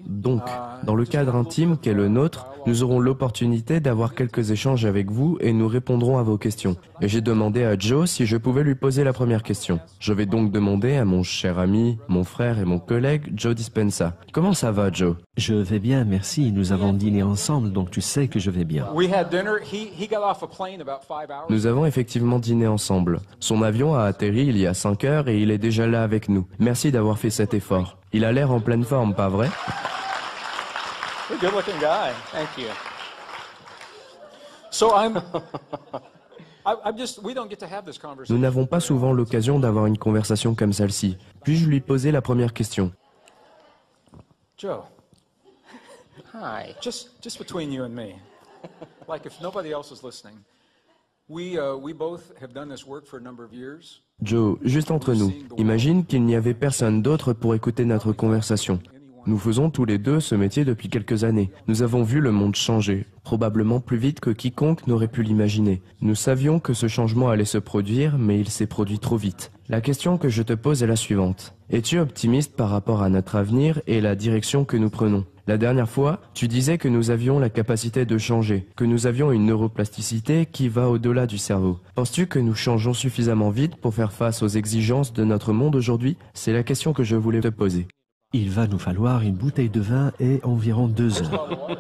Donc, dans le cadre intime qu'est le nôtre, nous aurons l'opportunité d'avoir quelques échanges avec vous et nous répondrons à vos questions. Et j'ai demandé à Joe si je pouvais lui poser la première question. Je vais donc demander à mon cher ami, mon frère et mon collègue Joe Dispenza. Comment ça va, Joe? Je vais bien, merci. Nous avons dîné ensemble, donc tu sais que je vais bien. Nous avons effectivement dîné ensemble. Son avion a atterri il y a 5 heures et il est déjà là avec nous. Merci d'avoir fait cet effort. Il a l'air en pleine forme, pas vrai? Good-looking guy. Thank you. Nous n'avons pas souvent l'occasion d'avoir une conversation comme celle-ci. Puis-je lui poser la première question? Joe. Hi. Just between you and me. Like if nobody else is listening. We both have done this work for a number of years. Joe, juste entre nous, imagine qu'il n'y avait personne d'autre pour écouter notre conversation. Nous faisons tous les deux ce métier depuis quelques années. Nous avons vu le monde changer, probablement plus vite que quiconque n'aurait pu l'imaginer. Nous savions que ce changement allait se produire, mais il s'est produit trop vite. La question que je te pose est la suivante. Es-tu optimiste par rapport à notre avenir et la direction que nous prenons? La dernière fois, tu disais que nous avions la capacité de changer, que nous avions une neuroplasticité qui va au-delà du cerveau. Penses-tu que nous changeons suffisamment vite pour faire face aux exigences de notre monde aujourd'hui? C'est la question que je voulais te poser. Il va nous falloir une bouteille de vin et environ 2 heures.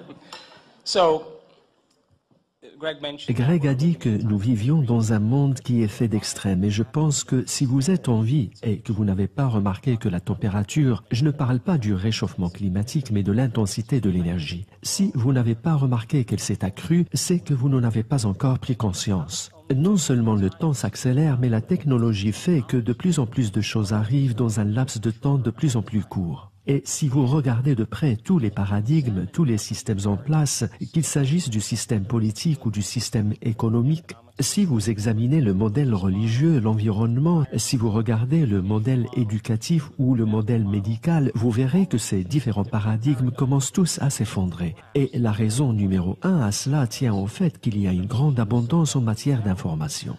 Greg a dit que nous vivions dans un monde qui est fait d'extrêmes et je pense que si vous êtes en vie et que vous n'avez pas remarqué que la température, je ne parle pas du réchauffement climatique mais de l'intensité de l'énergie. Si vous n'avez pas remarqué qu'elle s'est accrue, c'est que vous n'en avez pas encore pris conscience. Non seulement le temps s'accélère, mais la technologie fait que de plus en plus de choses arrivent dans un laps de temps de plus en plus court. Et si vous regardez de près tous les paradigmes, tous les systèmes en place, qu'il s'agisse du système politique ou du système économique, si vous examinez le modèle religieux, l'environnement, si vous regardez le modèle éducatif ou le modèle médical, vous verrez que ces différents paradigmes commencent tous à s'effondrer. Et la raison numéro 1 à cela tient au fait qu'il y a une grande abondance en matière d'information.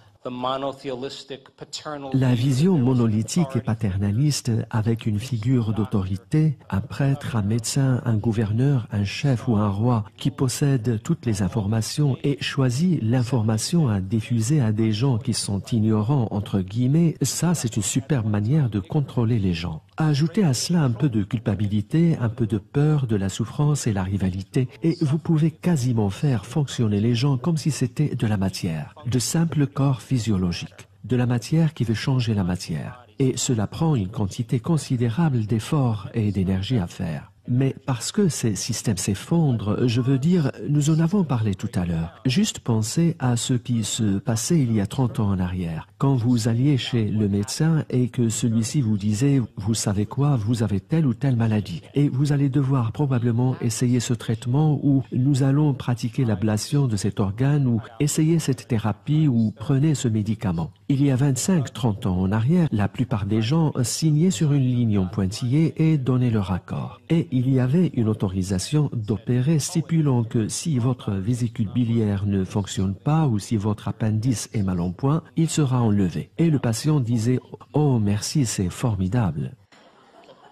La vision monolithique et paternaliste avec une figure d'autorité, un prêtre, un médecin, un gouverneur, un chef ou un roi qui possède toutes les informations et choisit l'information à diffuser à des gens qui sont ignorants entre guillemets, ça c'est une superbe manière de contrôler les gens. Ajoutez à cela un peu de culpabilité, un peu de peur, de la souffrance et la rivalité, et vous pouvez quasiment faire fonctionner les gens comme si c'était de la matière, de simples corps physiologiques, de la matière qui veut changer la matière. Et cela prend une quantité considérable d'efforts et d'énergie à faire. Mais parce que ces systèmes s'effondrent, je veux dire, nous en avons parlé tout à l'heure. Juste pensez à ce qui se passait il y a 30 ans en arrière. Quand vous alliez chez le médecin et que celui-ci vous disait, vous savez quoi, vous avez telle ou telle maladie. Et vous allez devoir probablement essayer ce traitement ou nous allons pratiquer l'ablation de cet organe ou essayer cette thérapie ou prenez ce médicament. Il y a 25-30 ans en arrière, la plupart des gens signaient sur une ligne en pointillé et donnaient leur accord. Et il y avait une autorisation d'opérer stipulant que si votre vésicule biliaire ne fonctionne pas ou si votre appendice est mal en point, il sera enlevé. Et le patient disait « Oh merci, c'est formidable ».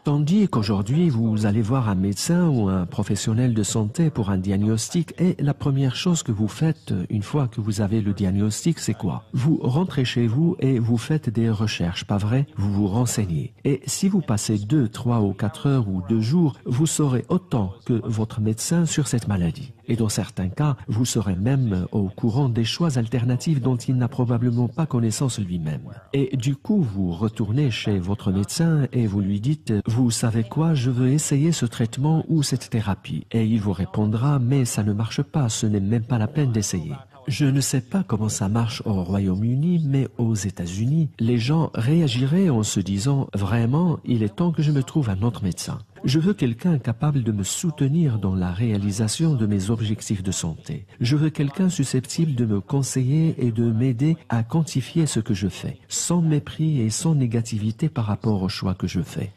Tandis qu'aujourd'hui, vous allez voir un médecin ou un professionnel de santé pour un diagnostic et la première chose que vous faites une fois que vous avez le diagnostic, c'est quoi? Vous rentrez chez vous et vous faites des recherches, pas vrai? Vous vous renseignez. Et si vous passez 2, 3 ou 4 heures ou 2 jours, vous saurez autant que votre médecin sur cette maladie. Et dans certains cas, vous serez même au courant des choix alternatifs dont il n'a probablement pas connaissance lui-même. Et du coup, vous retournez chez votre médecin et vous lui dites « Vous savez quoi, je veux essayer ce traitement ou cette thérapie. » Et il vous répondra « Mais ça ne marche pas, ce n'est même pas la peine d'essayer. » Je ne sais pas comment ça marche au Royaume-Uni, mais aux États-Unis, les gens réagiraient en se disant « Vraiment, il est temps que je me trouve un autre médecin. » Je veux quelqu'un capable de me soutenir dans la réalisation de mes objectifs de santé. Je veux quelqu'un susceptible de me conseiller et de m'aider à quantifier ce que je fais, sans mépris et sans négativité par rapport au choix que je fais.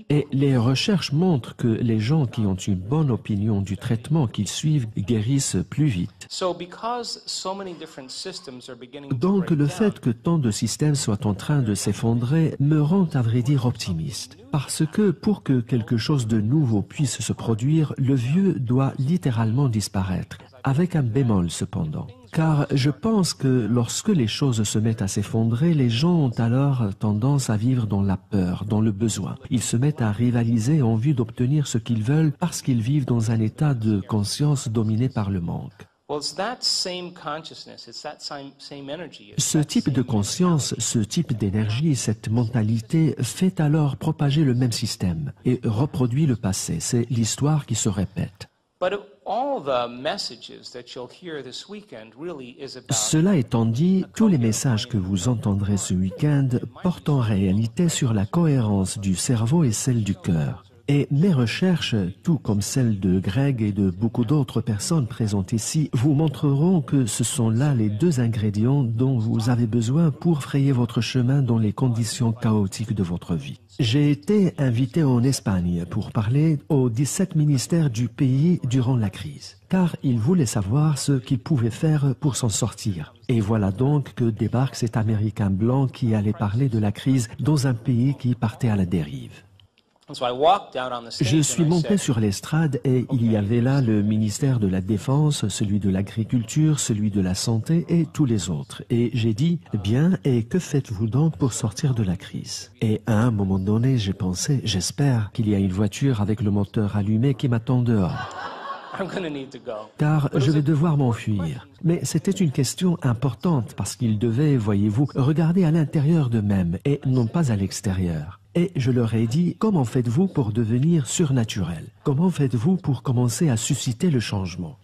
Et les recherches montrent que les gens qui ont une bonne opinion du traitement qu'ils suivent guérissent plus vite. Donc le fait que tant de systèmes soient en train de s'effondrer me rend à vrai dire optimiste. Parce que pour que quelque chose de nouveau puisse se produire, le vieux doit littéralement disparaître. Avec un bémol cependant. Car je pense que lorsque les choses se mettent à s'effondrer, les gens ont alors tendance à vivre dans la peur, dans le besoin. Ils se mettent à rivaliser en vue d'obtenir ce qu'ils veulent parce qu'ils vivent dans un état de conscience dominé par le manque. Ce type de conscience, ce type d'énergie, cette mentalité fait alors propager le même système et reproduit le passé. C'est l'histoire qui se répète. Cela étant dit, tous les messages que vous entendrez ce week-end portent en réalité sur la cohérence du cerveau et celle du cœur. Et mes recherches, tout comme celles de Greg et de beaucoup d'autres personnes présentes ici, vous montreront que ce sont là les deux ingrédients dont vous avez besoin pour frayer votre chemin dans les conditions chaotiques de votre vie. J'ai été invité en Espagne pour parler aux 17 ministères du pays durant la crise, car ils voulaient savoir ce qu'ils pouvaient faire pour s'en sortir. Et voilà donc que débarque cet Américain blanc qui allait parler de la crise dans un pays qui partait à la dérive. Je suis monté sur l'estrade et il y avait là le ministère de la Défense, celui de l'Agriculture, celui de la Santé et tous les autres. Et j'ai dit, bien, et que faites-vous donc pour sortir de la crise? Et à un moment donné, j'ai pensé, j'espère qu'il y a une voiture avec le moteur allumé qui m'attend dehors. Car je vais devoir m'enfuir. Mais c'était une question importante parce qu'ils devaient, voyez-vous, regarder à l'intérieur d'eux-mêmes et non pas à l'extérieur. Et je leur ai dit, comment faites-vous pour devenir surnaturel? Comment faites-vous pour commencer à susciter le changement?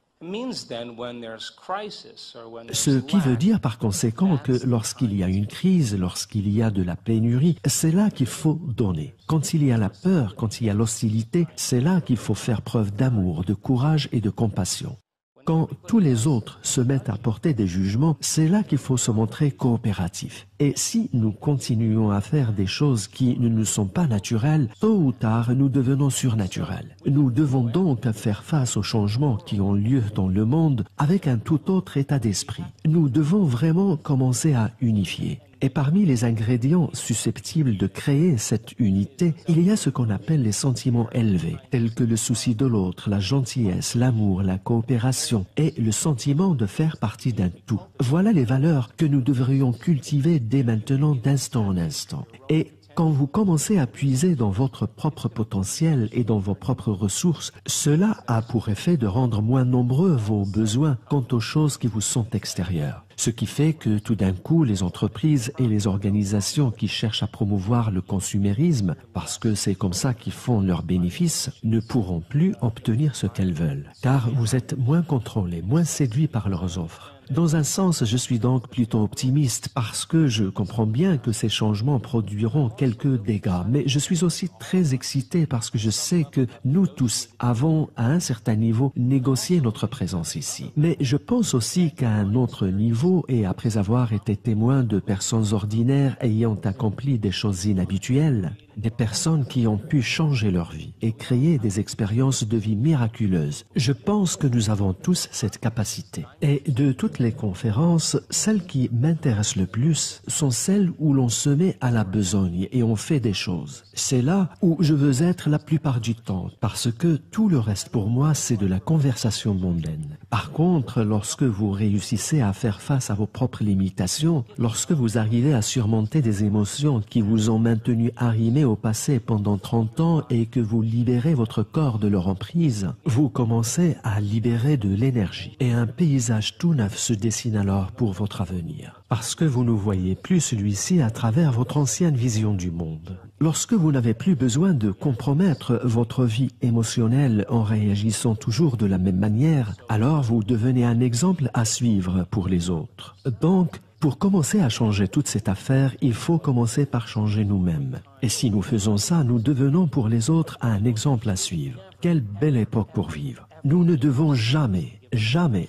Ce qui veut dire par conséquent que lorsqu'il y a une crise, lorsqu'il y a de la pénurie, c'est là qu'il faut donner. Quand il y a la peur, quand il y a l'hostilité, c'est là qu'il faut faire preuve d'amour, de courage et de compassion. Quand tous les autres se mettent à porter des jugements, c'est là qu'il faut se montrer coopératif. Et si nous continuons à faire des choses qui ne nous sont pas naturelles, tôt ou tard, nous devenons surnaturels. Nous devons donc faire face aux changements qui ont lieu dans le monde avec un tout autre état d'esprit. Nous devons vraiment commencer à unifier. Et parmi les ingrédients susceptibles de créer cette unité, il y a ce qu'on appelle les sentiments élevés, tels que le souci de l'autre, la gentillesse, l'amour, la coopération et le sentiment de faire partie d'un tout. Voilà les valeurs que nous devrions cultiver dès maintenant, d'instant en instant. Et quand vous commencez à puiser dans votre propre potentiel et dans vos propres ressources, cela a pour effet de rendre moins nombreux vos besoins quant aux choses qui vous sont extérieures. Ce qui fait que tout d'un coup, les entreprises et les organisations qui cherchent à promouvoir le consumérisme, parce que c'est comme ça qu'ils font leurs bénéfices, ne pourront plus obtenir ce qu'elles veulent. Car vous êtes moins contrôlés, moins séduits par leurs offres. Dans un sens, je suis donc plutôt optimiste parce que je comprends bien que ces changements produiront quelques dégâts. Mais je suis aussi très excité parce que je sais que nous tous avons, à un certain niveau, négocié notre présence ici. Mais je pense aussi qu'à un autre niveau, et après avoir été témoin de personnes ordinaires ayant accompli des choses inhabituelles, des personnes qui ont pu changer leur vie et créer des expériences de vie miraculeuses. Je pense que nous avons tous cette capacité. Et de toutes les conférences, celles qui m'intéressent le plus sont celles où l'on se met à la besogne et on fait des choses. C'est là où je veux être la plupart du temps, parce que tout le reste pour moi, c'est de la conversation mondaine. Par contre, lorsque vous réussissez à faire face à vos propres limitations, lorsque vous arrivez à surmonter des émotions qui vous ont maintenu arrimé au passé pendant 30 ans et que vous libérez votre corps de leur emprise, vous commencez à libérer de l'énergie. Et un paysage tout neuf se dessine alors pour votre avenir. Parce que vous ne voyez plus celui-ci à travers votre ancienne vision du monde. Lorsque vous n'avez plus besoin de compromettre votre vie émotionnelle en réagissant toujours de la même manière, alors vous devenez un exemple à suivre pour les autres. Donc, pour commencer à changer toute cette affaire, il faut commencer par changer nous-mêmes. Et si nous faisons ça, nous devenons pour les autres un exemple à suivre. Quelle belle époque pour vivre. Nous ne devons jamais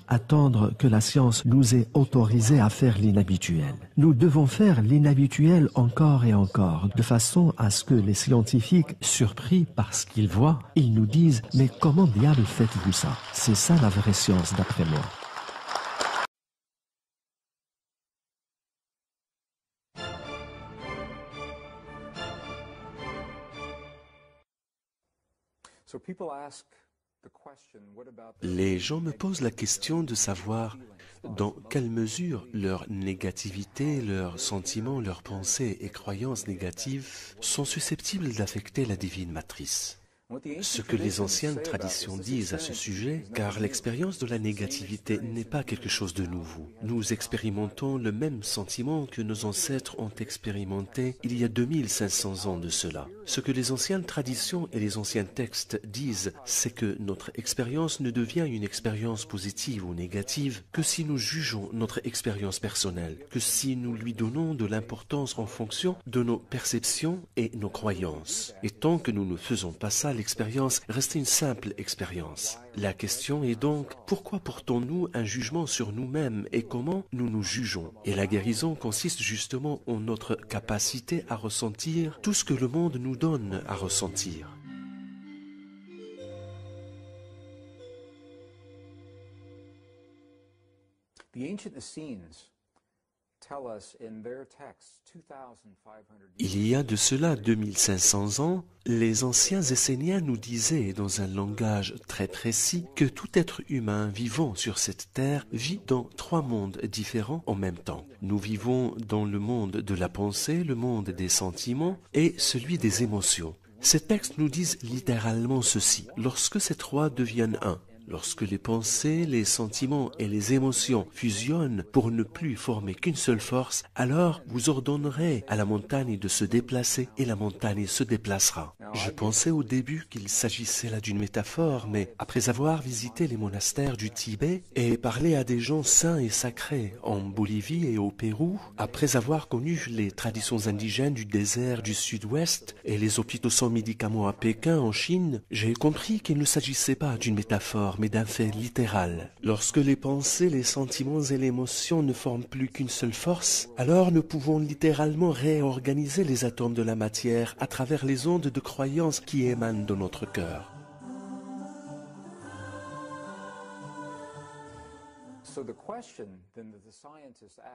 attendre que la science nous ait autorisé à faire l'inhabituel. Nous devons faire l'inhabituel encore et encore, de façon à ce que les scientifiques, surpris par ce qu'ils voient, ils nous disent « Mais comment diable faites-vous ça ?» C'est ça la vraie science d'après moi. Les gens me posent la question de savoir dans quelle mesure leur négativité, leurs sentiments, leurs pensées et croyances négatives sont susceptibles d'affecter la divine matrice. Ce que les anciennes traditions disent à ce sujet, car l'expérience de la négativité n'est pas quelque chose de nouveau. Nous expérimentons le même sentiment que nos ancêtres ont expérimenté il y a 2500 ans de cela. Ce que les anciennes traditions et les anciens textes disent, c'est que notre expérience ne devient une expérience positive ou négative que si nous jugeons notre expérience personnelle, que si nous lui donnons de l'importance en fonction de nos perceptions et nos croyances. Et tant que nous ne faisons pas ça, l'expérience reste une simple expérience. La question est donc, pourquoi portons-nous un jugement sur nous-mêmes et comment nous nous jugeons? Et la guérison consiste justement en notre capacité à ressentir tout ce que le monde nous donne à ressentir. Il y a de cela 2500 ans, les anciens Esséniens nous disaient dans un langage très précis que tout être humain vivant sur cette terre vit dans 3 mondes différents en même temps. Nous vivons dans le monde de la pensée, le monde des sentiments et celui des émotions. Ces textes nous disent littéralement ceci: lorsque ces 3 deviennent un, lorsque les pensées, les sentiments et les émotions fusionnent pour ne plus former qu'une seule force, alors vous ordonnerez à la montagne de se déplacer et la montagne se déplacera. Je pensais au début qu'il s'agissait là d'une métaphore, mais après avoir visité les monastères du Tibet et parlé à des gens saints et sacrés en Bolivie et au Pérou, après avoir connu les traditions indigènes du désert du sud-ouest et les hôpitaux sans médicaments à Pékin en Chine, j'ai compris qu'il ne s'agissait pas d'une métaphore, mais d'un fait littéral. Lorsque les pensées, les sentiments et l'émotion ne forment plus qu'une seule force, alors nous pouvons littéralement réorganiser les atomes de la matière à travers les ondes de croyance qui émanent de notre cœur.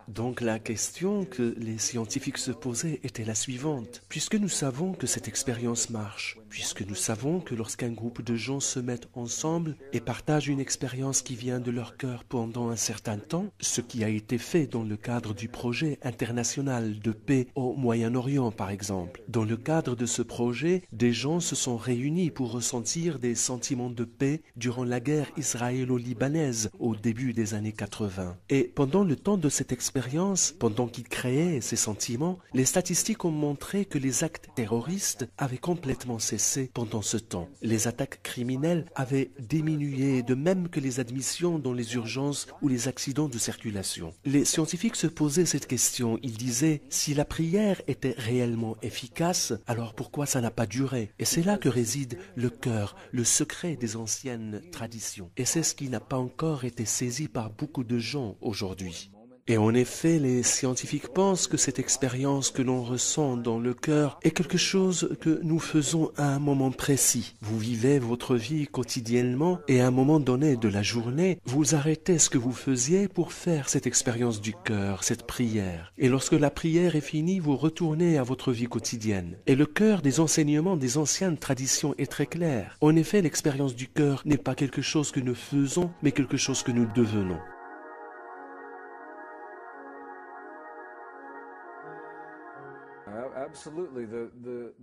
Donc la question que les scientifiques se posaient était la suivante. Puisque nous savons que cette expérience marche, puisque nous savons que lorsqu'un groupe de gens se mettent ensemble et partagent une expérience qui vient de leur cœur pendant un certain temps, ce qui a été fait dans le cadre du projet international de paix au Moyen-Orient par exemple. Dans le cadre de ce projet, des gens se sont réunis pour ressentir des sentiments de paix durant la guerre israélo-libanaise au début des années années 80. Et pendant le temps de cette expérience, pendant qu'il créait ces sentiments, les statistiques ont montré que les actes terroristes avaient complètement cessé pendant ce temps. Les attaques criminelles avaient diminué, de même que les admissions dans les urgences ou les accidents de circulation. Les scientifiques se posaient cette question. Ils disaient, si la prière était réellement efficace, alors pourquoi ça n'a pas duré? Et c'est là que réside le cœur, le secret des anciennes traditions. Et c'est ce qui n'a pas encore été saisi par beaucoup de gens aujourd'hui. Et en effet, les scientifiques pensent que cette expérience que l'on ressent dans le cœur est quelque chose que nous faisons à un moment précis. Vous vivez votre vie quotidiennement et à un moment donné de la journée, vous arrêtez ce que vous faisiez pour faire cette expérience du cœur, cette prière. Et lorsque la prière est finie, vous retournez à votre vie quotidienne. Et le cœur des enseignements des anciennes traditions est très clair. En effet, l'expérience du cœur n'est pas quelque chose que nous faisons, mais quelque chose que nous devenons.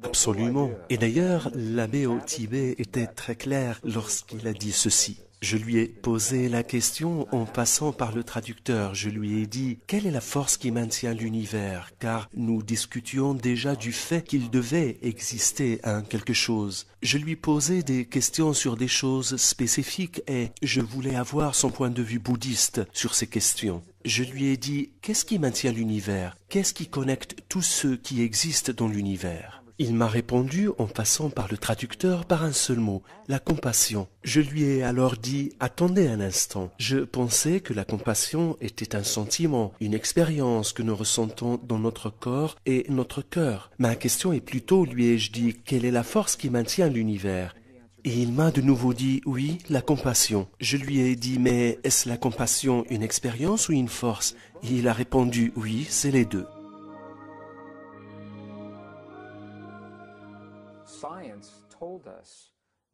Absolument. Et d'ailleurs, l'abbé au Tibet était très clair lorsqu'il a dit ceci. Je lui ai posé la question en passant par le traducteur. Je lui ai dit, quelle est la force qui maintient l'univers? Car nous discutions déjà du fait qu'il devait exister un quelque chose. Je lui posais des questions sur des choses spécifiques et je voulais avoir son point de vue bouddhiste sur ces questions. Je lui ai dit, qu'est-ce qui maintient l'univers? Qu'est-ce qui connecte tous ceux qui existent dans l'univers? Il m'a répondu en passant par le traducteur par un seul mot, la compassion. Je lui ai alors dit, attendez un instant, je pensais que la compassion était un sentiment, une expérience que nous ressentons dans notre corps et notre cœur. Ma question est plutôt, lui ai-je dit, quelle est la force qui maintient l'univers? Et il m'a de nouveau dit, oui, la compassion. Je lui ai dit, mais est-ce la compassion une expérience ou une force? Et il a répondu, oui, c'est les deux.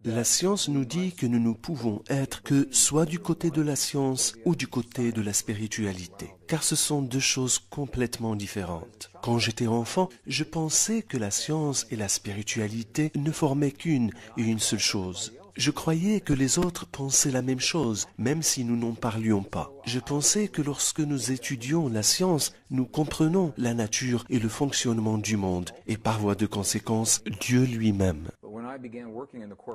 La science nous dit que nous ne pouvons être que soit du côté de la science ou du côté de la spiritualité, car ce sont deux choses complètement différentes. Quand j'étais enfant, je pensais que la science et la spiritualité ne formaient qu'une et une seule chose. Je croyais que les autres pensaient la même chose, même si nous n'en parlions pas. Je pensais que lorsque nous étudions la science, nous comprenons la nature et le fonctionnement du monde, et par voie de conséquence, Dieu lui-même.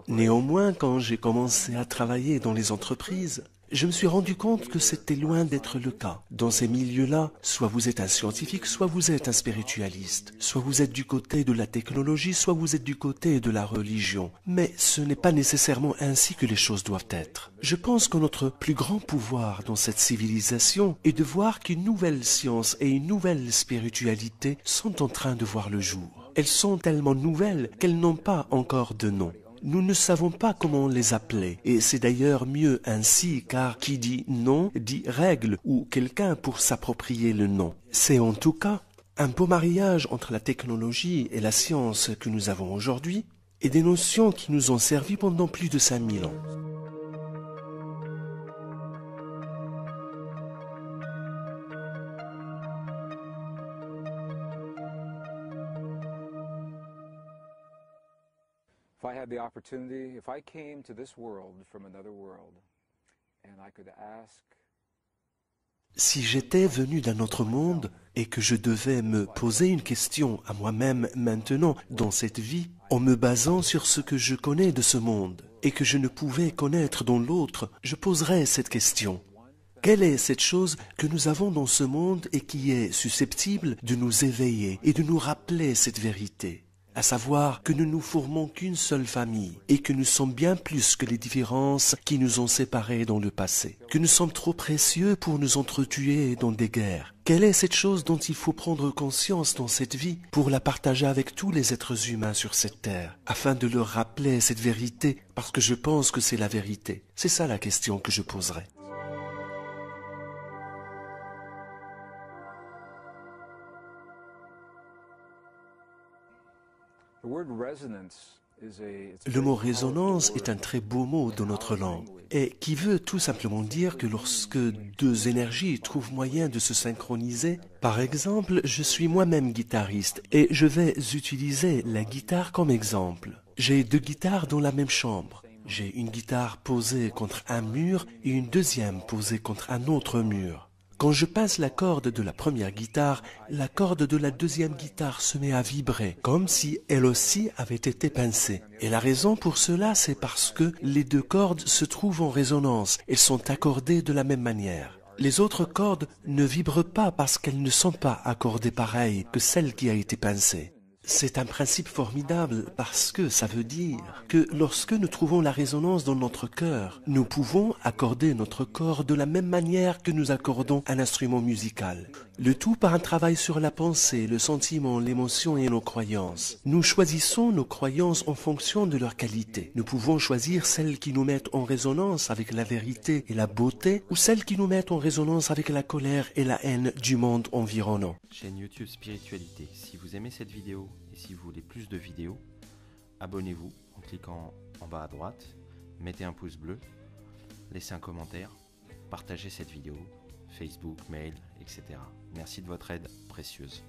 Néanmoins, quand j'ai commencé à travailler dans les entreprises, je me suis rendu compte que c'était loin d'être le cas. Dans ces milieux-là, soit vous êtes un scientifique, soit vous êtes un spiritualiste. Soit vous êtes du côté de la technologie, soit vous êtes du côté de la religion. Mais ce n'est pas nécessairement ainsi que les choses doivent être. Je pense que notre plus grand pouvoir dans cette civilisation est de voir qu'une nouvelle science et une nouvelle spiritualité sont en train de voir le jour. Elles sont tellement nouvelles qu'elles n'ont pas encore de nom. Nous ne savons pas comment les appeler, et c'est d'ailleurs mieux ainsi, car qui dit nom dit règle ou quelqu'un pour s'approprier le nom. C'est en tout cas un beau mariage entre la technologie et la science que nous avons aujourd'hui, et des notions qui nous ont servi pendant plus de 5000 ans. If I had the opportunity, if I came to this world from another world, and I could ask... Si j'étais venu d'un autre monde et que je devais me poser une question à moi-même maintenant dans cette vie, en me basant sur ce que je connais de ce monde et que je ne pouvais connaître dans l'autre, je poserais cette question. Quelle est cette chose que nous avons dans ce monde et qui est susceptible de nous éveiller et de nous rappeler cette vérité ? À savoir que nous ne formons qu'une seule famille et que nous sommes bien plus que les différences qui nous ont séparés dans le passé, que nous sommes trop précieux pour nous entretuer dans des guerres. Quelle est cette chose dont il faut prendre conscience dans cette vie pour la partager avec tous les êtres humains sur cette terre, afin de leur rappeler cette vérité, parce que je pense que c'est la vérité. C'est ça la question que je poserai. Le mot résonance est un très beau mot dans notre langue et qui veut tout simplement dire que lorsque deux énergies trouvent moyen de se synchroniser, par exemple, je suis moi-même guitariste et je vais utiliser la guitare comme exemple. J'ai deux guitares dans la même chambre. J'ai une guitare posée contre un mur et une deuxième posée contre un autre mur. Quand je pince la corde de la première guitare, la corde de la deuxième guitare se met à vibrer, comme si elle aussi avait été pincée. Et la raison pour cela, c'est parce que les deux cordes se trouvent en résonance, elles sont accordées de la même manière. Les autres cordes ne vibrent pas parce qu'elles ne sont pas accordées pareilles que celle qui a été pincée. C'est un principe formidable parce que ça veut dire que lorsque nous trouvons la résonance dans notre cœur, nous pouvons accorder notre corps de la même manière que nous accordons un instrument musical. Le tout par un travail sur la pensée, le sentiment, l'émotion et nos croyances. Nous choisissons nos croyances en fonction de leur qualité. Nous pouvons choisir celles qui nous mettent en résonance avec la vérité et la beauté ou celles qui nous mettent en résonance avec la colère et la haine du monde environnant. Chaîne YouTube Spiritualité. Si vous aimez cette vidéo et si vous voulez plus de vidéos, abonnez-vous en cliquant en bas à droite, mettez un pouce bleu, laissez un commentaire, partagez cette vidéo, Facebook, mail, etc. Merci de votre aide précieuse.